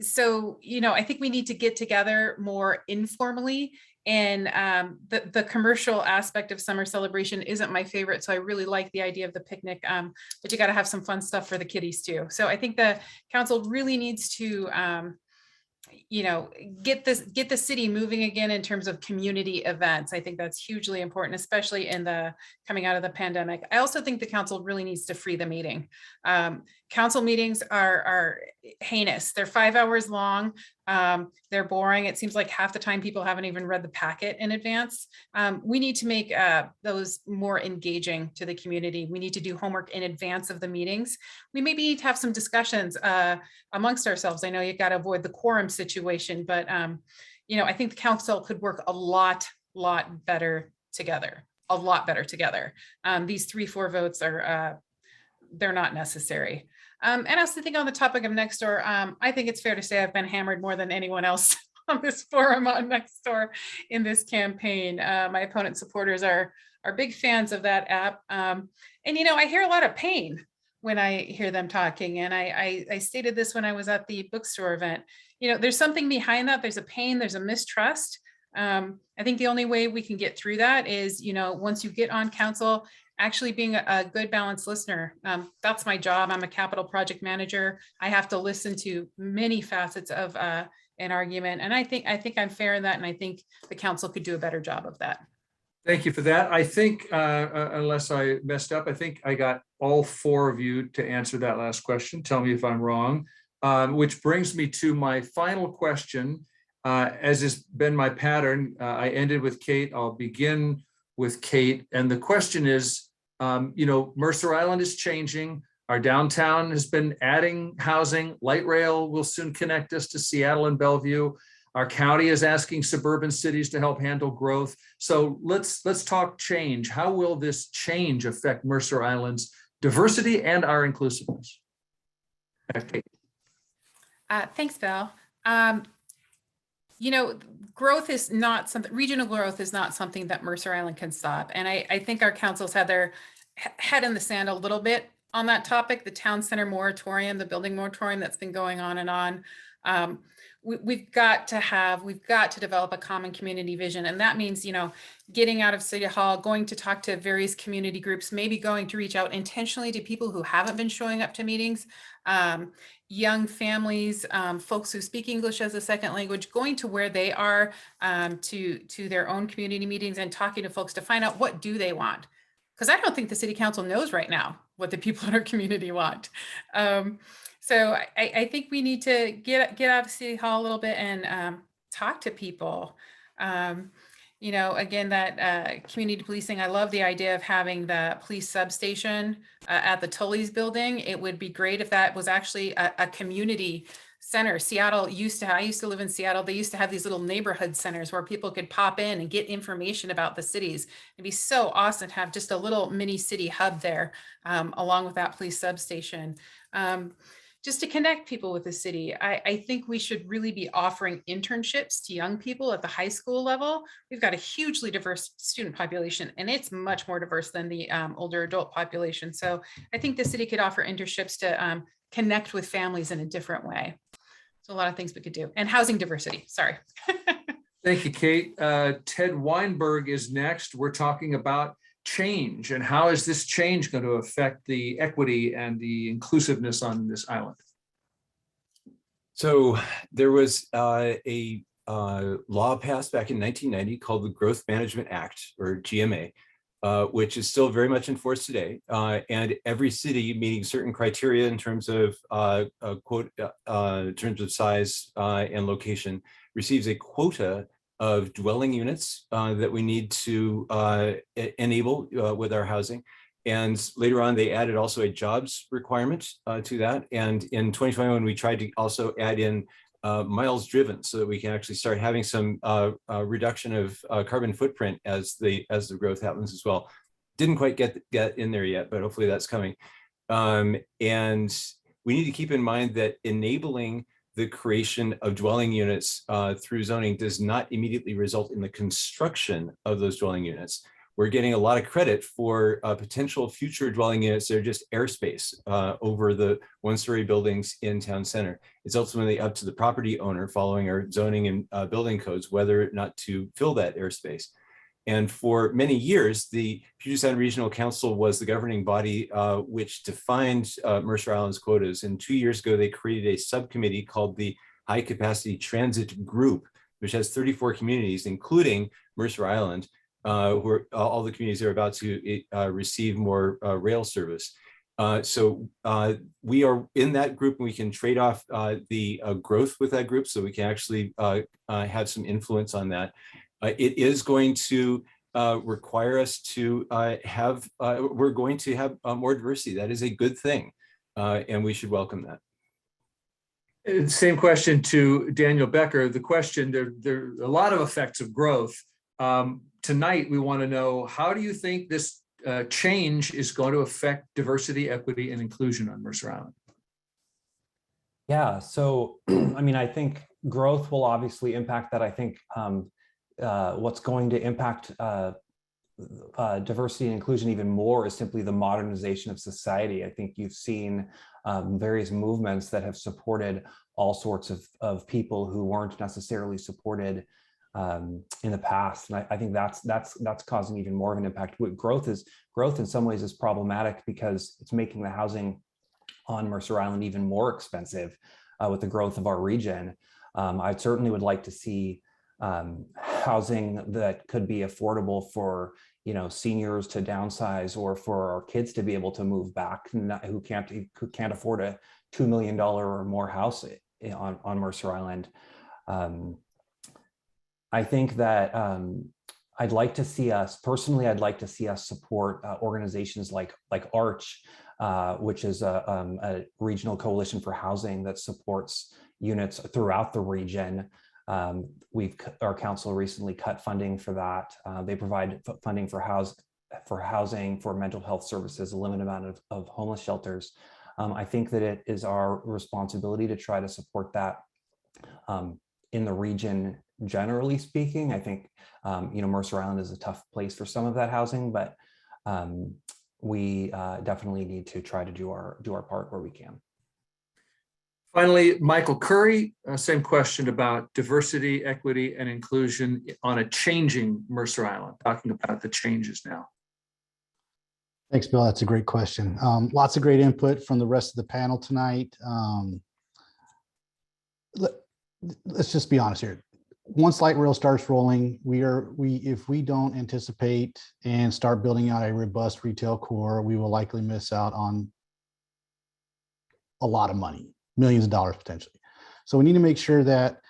So, you know, I think we need to get together more informally, and the commercial aspect of summer celebration isn't my favorite. So I really like the idea of the picnic, but you got to have some fun stuff for the kiddies too. So I think the council really needs to, you know, get the city moving again in terms of community events. I think that's hugely important, especially in the coming out of the pandemic. I also think the council really needs to free the meeting. Council meetings are heinous. They're 5 hours long. They're boring. It seems like half the time people haven't even read the packet in advance. We need to make those more engaging to the community. We need to do homework in advance of the meetings. We maybe need to have some discussions amongst ourselves. I know you got to avoid the quorum situation, but you know, I think the council could work a lot better together. A lot better together. These 3-4 votes are they're not necessary. And I also think on the topic of Nextdoor, I think it's fair to say I've been hammered more than anyone else on this forum on Nextdoor in this campaign. My opponent supporters are big fans of that app. And, you know, I hear a lot of pain when I hear them talking. And I stated this when I was at the bookstore event. You know, there's something behind that. There's a pain, there's a mistrust. I think the only way we can get through that is, you know, once you get on council, actually being a good balanced listener. That's my job. I'm a capital project manager. I have to listen to many facets of an argument. And I think I'm fair in that. And I think the council could do a better job of that. Thank you for that. I think, unless I messed up, I think I got all 4 of you to answer that last question. Tell me if I'm wrong. which brings me to my final question. As has been my pattern, I ended with Kate. I'll begin with Kate. And the question is, Mercer Island is changing. Our downtown has been adding housing. Light rail will soon connect us to Seattle and Bellevue. Our county is asking suburban cities to help handle growth. So let's talk change. How will this change affect Mercer Island's diversity and our inclusiveness? Okay. Thanks, Bill. Growth is not something, regional growth is not something that Mercer Island can stop. And I think our councils had their head in the sand a little bit on that topic, the town center moratorium, the building moratorium that's been going on and on. We've got to develop a common community vision. And that means, getting out of City Hall, going to talk to various community groups, maybe going to reach out intentionally to people who haven't been showing up to meetings, young families, folks who speak English as a second language, going to where they are, to their own community meetings and talking to folks to find out what do they want. Because I don't think the city council knows right now what the people in our community want. So I think we need to get out of City Hall a little bit and talk to people. Again, that community policing, I love the idea of having the police substation at the Tully's building. It would be great if that was actually a community center. I used to live in Seattle. They used to have these little neighborhood centers where people could pop in and get information about the cities. It'd be so awesome to have just a little mini city hub there, along with that police substation. Just to connect people with the city. I think we should really be offering internships to young people at the high school level. We've got a hugely diverse student population, and it's much more diverse than the older adult population. So I think the city could offer internships to connect with families in a different way. So a lot of things we could do. And housing diversity, sorry. Thank you, Kate. Ted Weinberg is next. We're talking about change and how is this change going to affect the equity and the inclusiveness on this island? So there was a law passed back in 1990 called the Growth Management Act, or GMA, which is still very much in force today. And every city meeting certain criteria in terms of in terms of size and location receives a quota of dwelling units that we need to enable with our housing. And later on, they added also a jobs requirement to that. And in 2021, we tried to also add in miles driven so that we can actually start having some reduction of carbon footprint as the growth happens as well. Didn't quite get in there yet, but hopefully that's coming. And we need to keep in mind that enabling the creation of dwelling units through zoning does not immediately result in the construction of those dwelling units. We're getting a lot of credit for potential future dwelling units that are just airspace over the one-story buildings in town center. It's ultimately up to the property owner, following our zoning and building codes, whether or not to fill that airspace. And for many years, the Puget Sound Regional Council was the governing body which defined Mercer Island's quotas. And 2 years ago, they created a subcommittee called the High Capacity Transit Group, which has 34 communities, including Mercer Island, who are all the communities that are about to receive more rail service. So we are in that group, and we can trade off the growth with that group, so we can actually have some influence on that. It is going to require us to we're going to have more diversity. That is a good thing, and we should welcome that. Same question to Daniel Becker. The question, there are a lot of effects of growth. Tonight, we want to know, how do you think this change is going to affect diversity, equity, and inclusion on Mercer Island? Yeah, so I mean, I think growth will obviously impact that. I think what's going to impact diversity and inclusion even more is simply the modernization of society. I think you've seen various movements that have supported all sorts of people who weren't necessarily supported in the past, and I think that's causing even more of an impact. Growth in some ways is problematic because it's making the housing on Mercer Island even more expensive with the growth of our region. I certainly would like to see housing that could be affordable for, seniors to downsize, or for our kids to be able to move back, who can't afford a $2 million or more house on Mercer Island. I think that I'd like to see us support organizations like Arch, which is a regional coalition for housing that supports units throughout the region. Our council recently cut funding for that. They provide funding for housing, for mental health services, a limited amount of homeless shelters. I think that it is our responsibility to try to support that in the region. Generally speaking, I think Mercer Island is a tough place for some of that housing, but we definitely need to try to do our part where we can. Finally, Michael Curry, same question about diversity, equity, and inclusion on a changing Mercer Island, talking about the changes now. Thanks, Bill. That's a great question. Lots of great input from the rest of the panel tonight. Let's just be honest here. Once light rail starts rolling, if we don't anticipate and start building out a robust retail core, we will likely miss out on a lot of money, millions of dollars potentially. So we need to make sure that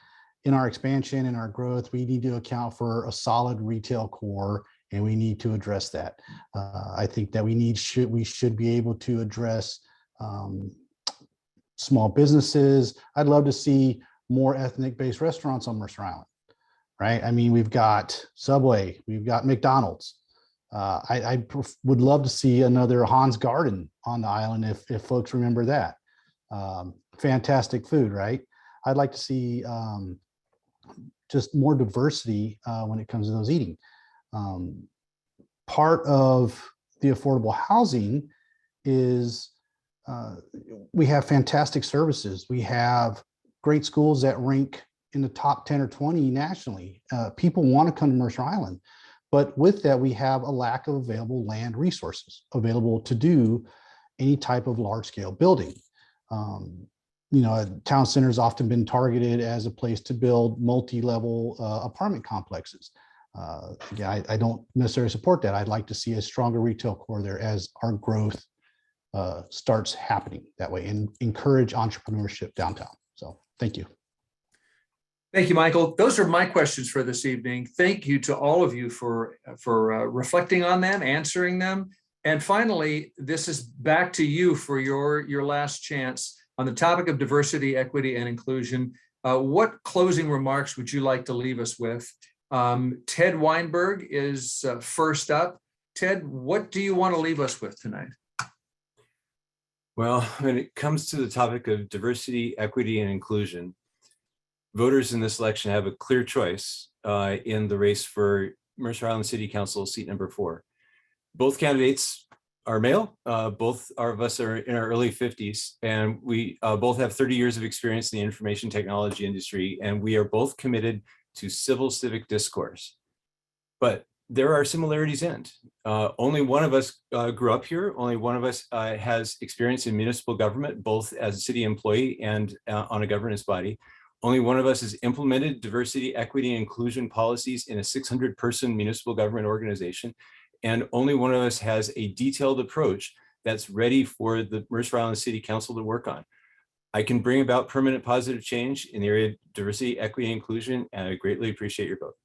in our expansion and our growth, we need to account for a solid retail core, and we need to address that. I think that we should be able to address small businesses. I'd love to see more ethnic-based restaurants on Mercer Island, right? I mean, we've got Subway, we've got McDonald's. I would love to see another Hans Garden on the island if folks remember that. Fantastic food, right? I'd like to see just more diversity when it comes to those eating. Part of the affordable housing is we have fantastic services. We have great schools that rank in the top 10 or 20 nationally. People want to come to Mercer Island, but with that, we have a lack of available land resources available to do any type of large scale building. Town center has often been targeted as a place to build multi-level apartment complexes. Again, I don't necessarily support that. I'd like to see a stronger retail core there as our growth starts happening that way, and encourage entrepreneurship downtown. So thank you. Thank you, Michael. Those are my questions for this evening. Thank you to all of you for reflecting on them, answering them. And finally, this is back to you for your last chance on the topic of diversity, equity, and inclusion. What closing remarks would you like to leave us with? Ted Weinberg is first up. Ted, what do you want to leave us with tonight? Well, when it comes to the topic of diversity, equity, and inclusion, voters in this election have a clear choice in the race for Mercer Island City Council seat number 4. Both candidates are male. Both of us are in our early 50s, and we both have 30 years of experience in the information technology industry, and we are both committed to civil civic discourse. But there are similarities in it. Only one of us grew up here. Only one of us has experience in municipal government, both as a city employee and on a governance body. Only one of us has implemented diversity, equity, and inclusion policies in a 600-person municipal government organization. And only one of us has a detailed approach that's ready for the Mercer Island City Council to work on. I can bring about permanent positive change in the area of diversity, equity, and inclusion, and I greatly appreciate your vote.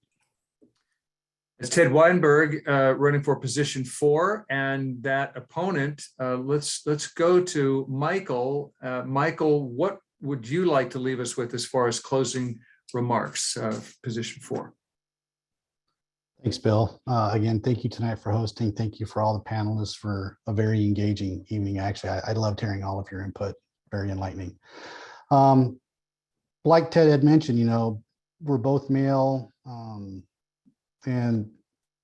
It's Ted Weinberg running for position 4, and that opponent. Let's go to Michael. Michael, what would you like to leave us with as far as closing remarks, position 4? Thanks, Bill. Again, thank you tonight for hosting. Thank you for all the panelists for a very engaging evening. Actually, I loved hearing all of your input. Very enlightening. Like Ted had mentioned, we're both male, and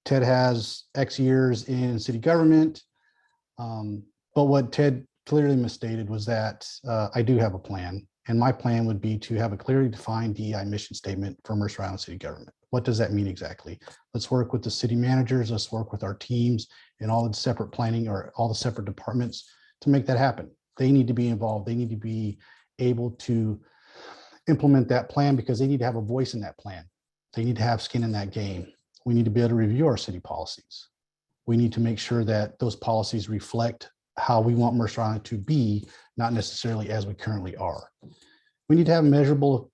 Ted has X years in city government. But what Ted clearly misstated was that I do have a plan, and my plan would be to have a clearly defined DEI mission statement for Mercer Island City Government. What does that mean exactly? Let's work with the city managers. Let's work with our teams and all the separate planning or all the separate departments to make that happen. They need to be involved. They need to be able to implement that plan because they need to have a voice in that plan. They need to have skin in that game. We need to be able to review our city policies. We need to make sure that those policies reflect how we want Mercer Island to be, not necessarily as we currently are. We need to have measurable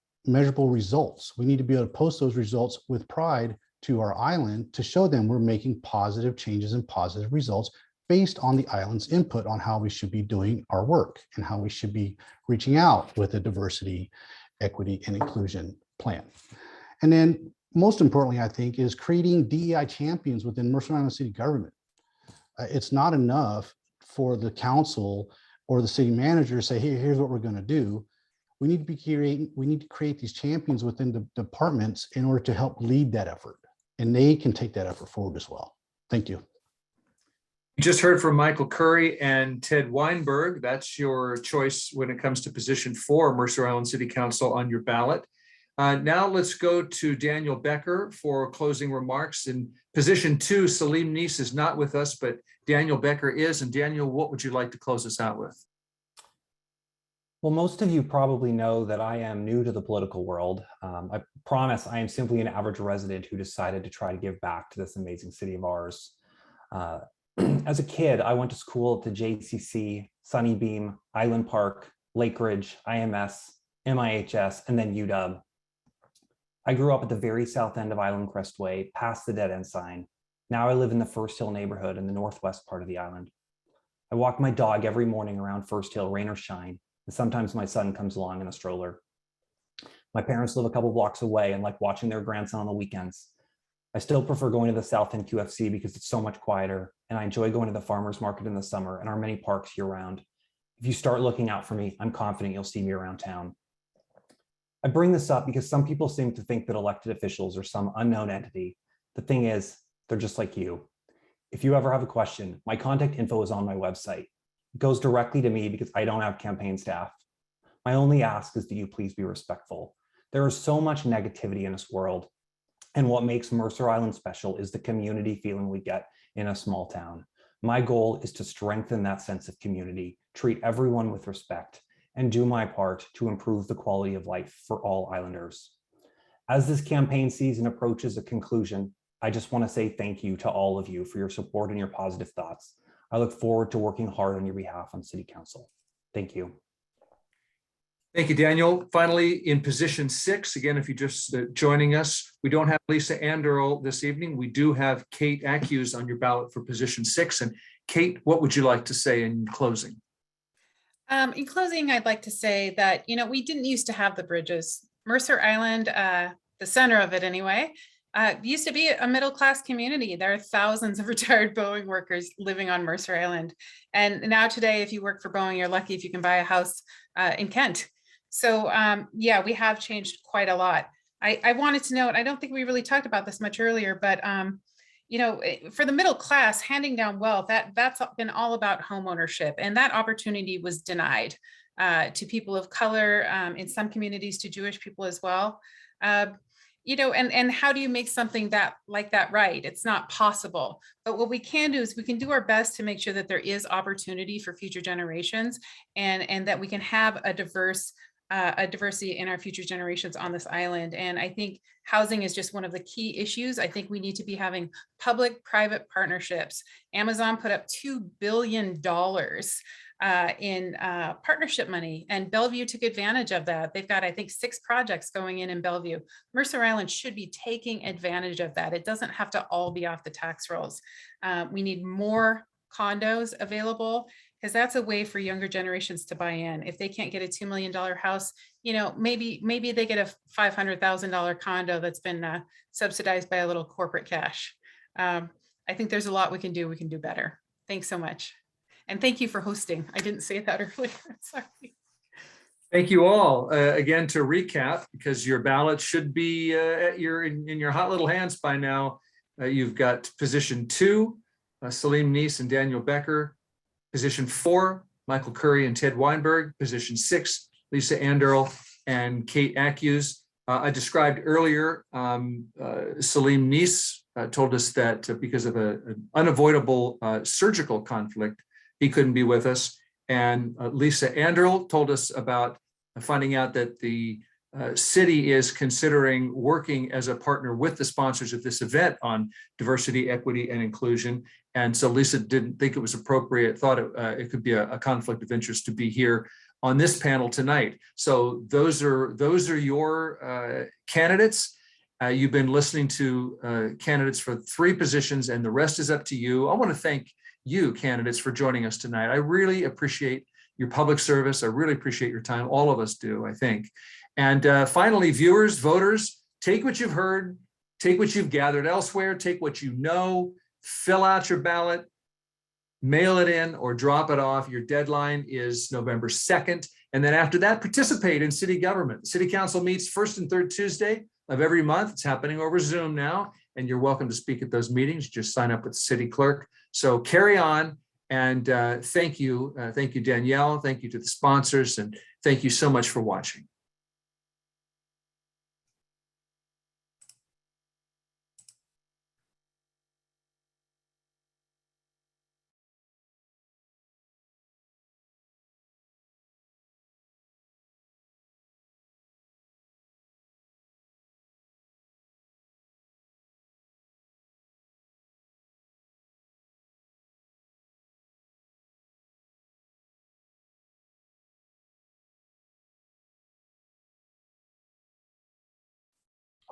results. We need to be able to post those results with pride to our island to show them we're making positive changes and positive results based on the island's input on how we should be doing our work and how we should be reaching out with a diversity, equity, and inclusion plan. And then most importantly, I think, is creating DEI champions within Mercer Island city government. It's not enough for the council or the city manager to say, hey, here's what we're going to do. We need to create these champions within the departments in order to help lead that effort. And they can take that effort forward as well. Thank you. You just heard from Michael Curry and Ted Weinberg. That's your choice when it comes to position 4, Mercer Island City Council on your ballot. Now let's go to Daniel Becker for closing remarks. In position 2, Salim Neese is not with us, but Daniel Becker is. And Daniel, what would you like to close us out with? Well, most of you probably know that I am new to the political world. I promise I am simply an average resident who decided to try to give back to this amazing city of ours. As a kid, I went to school at the JCC, Sunnybeam, Island Park, Lake Ridge, IMS, MIHS, and then UW. I grew up at the very south end of Island Crestway, past the dead end sign. Now I live in the First Hill neighborhood in the northwest part of the island. I walk my dog every morning around First Hill, rain or shine, and sometimes my son comes along in a stroller. My parents live a couple blocks away and like watching their grandson on the weekends. I still prefer going to the South End QFC because it's so much quieter, and I enjoy going to the farmers market in the summer and our many parks year round. If you start looking out for me, I'm confident you'll see me around town. I bring this up because some people seem to think that elected officials are some unknown entity. The thing is, they're just like you. If you ever have a question, my contact info is on my website. It goes directly to me because I don't have campaign staff. My only ask is that you please be respectful. There is so much negativity in this world, and what makes Mercer Island special is the community feeling we get in a small town. My goal is to strengthen that sense of community, treat everyone with respect, and do my part to improve the quality of life for all islanders. As this campaign season approaches a conclusion, I just want to say thank you to all of you for your support and your positive thoughts. I look forward to working hard on your behalf on City Council. Thank you. Thank you, Daniel. Finally, in position 6, again, if you're just joining us, we don't have Lisa Anderl this evening. We do have Kate Acuse on your ballot for position 6. And Kate, what would you like to say in closing? In closing, I'd like to say that, we didn't used to have the bridges. Mercer Island, the center of it anyway, used to be a middle-class community. There are thousands of retired Boeing workers living on Mercer Island. And now today, if you work for Boeing, you're lucky if you can buy a house in Kent. So yeah, we have changed quite a lot. I wanted to note, I don't think we really talked about this much earlier, but for the middle class, handing down wealth, that's been all about home ownership, and that opportunity was denied to people of color, in some communities to Jewish people as well. And how do you make something like that right? It's not possible. But what we can do is we can do our best to make sure that there is opportunity for future generations, and that we can have a diversity in our future generations on this island. And I think housing is just one of the key issues. I think we need to be having public-private partnerships. Amazon put up $2 billion in partnership money, and Bellevue took advantage of that. They've got, I think, 6 projects going in Bellevue. Mercer Island should be taking advantage of that. It doesn't have to all be off the tax rolls. We need more condos available, because that's a way for younger generations to buy in. If they can't get a $2 million house, maybe they get a $500,000 condo that's been subsidized by a little corporate cash. I think there's a lot we can do. We can do better. Thanks so much. And thank you for hosting. I didn't say that earlier. Sorry. Thank you all. Again, to recap, because your ballot should be in your hot little hands by now. You've got position 2, Salim Neese and Daniel Becker. Position 4, Michael Curry and Ted Weinberg. Position 6, Lisa Anderl and Kate Acuse. I described earlier, Salim Neese told us that because of an unavoidable surgical conflict, he couldn't be with us. And Lisa Anderl told us about finding out that the city is considering working as a partner with the sponsors of this event on diversity, equity, and inclusion. And so Lisa didn't think it was appropriate, thought it could be a conflict of interest to be here on this panel tonight. So those are your candidates. You've been listening to candidates for 3 positions, and the rest is up to you. I want to thank you, candidates, for joining us tonight. I really appreciate your public service. I really appreciate your time. All of us do, I think. And finally, viewers, voters, take what you've heard, take what you've gathered elsewhere, take what you know, fill out your ballot, mail it in or drop it off. Your deadline is November 2nd. And then after that, participate in city government. The city council meets first and third Tuesday of every month. It's happening over Zoom now, and you're welcome to speak at those meetings. Just sign up with the city clerk. So carry on. And thank you. Thank you, Danielle. Thank you to the sponsors. And thank you so much for watching.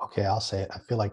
Okay, I'll say it. I feel like this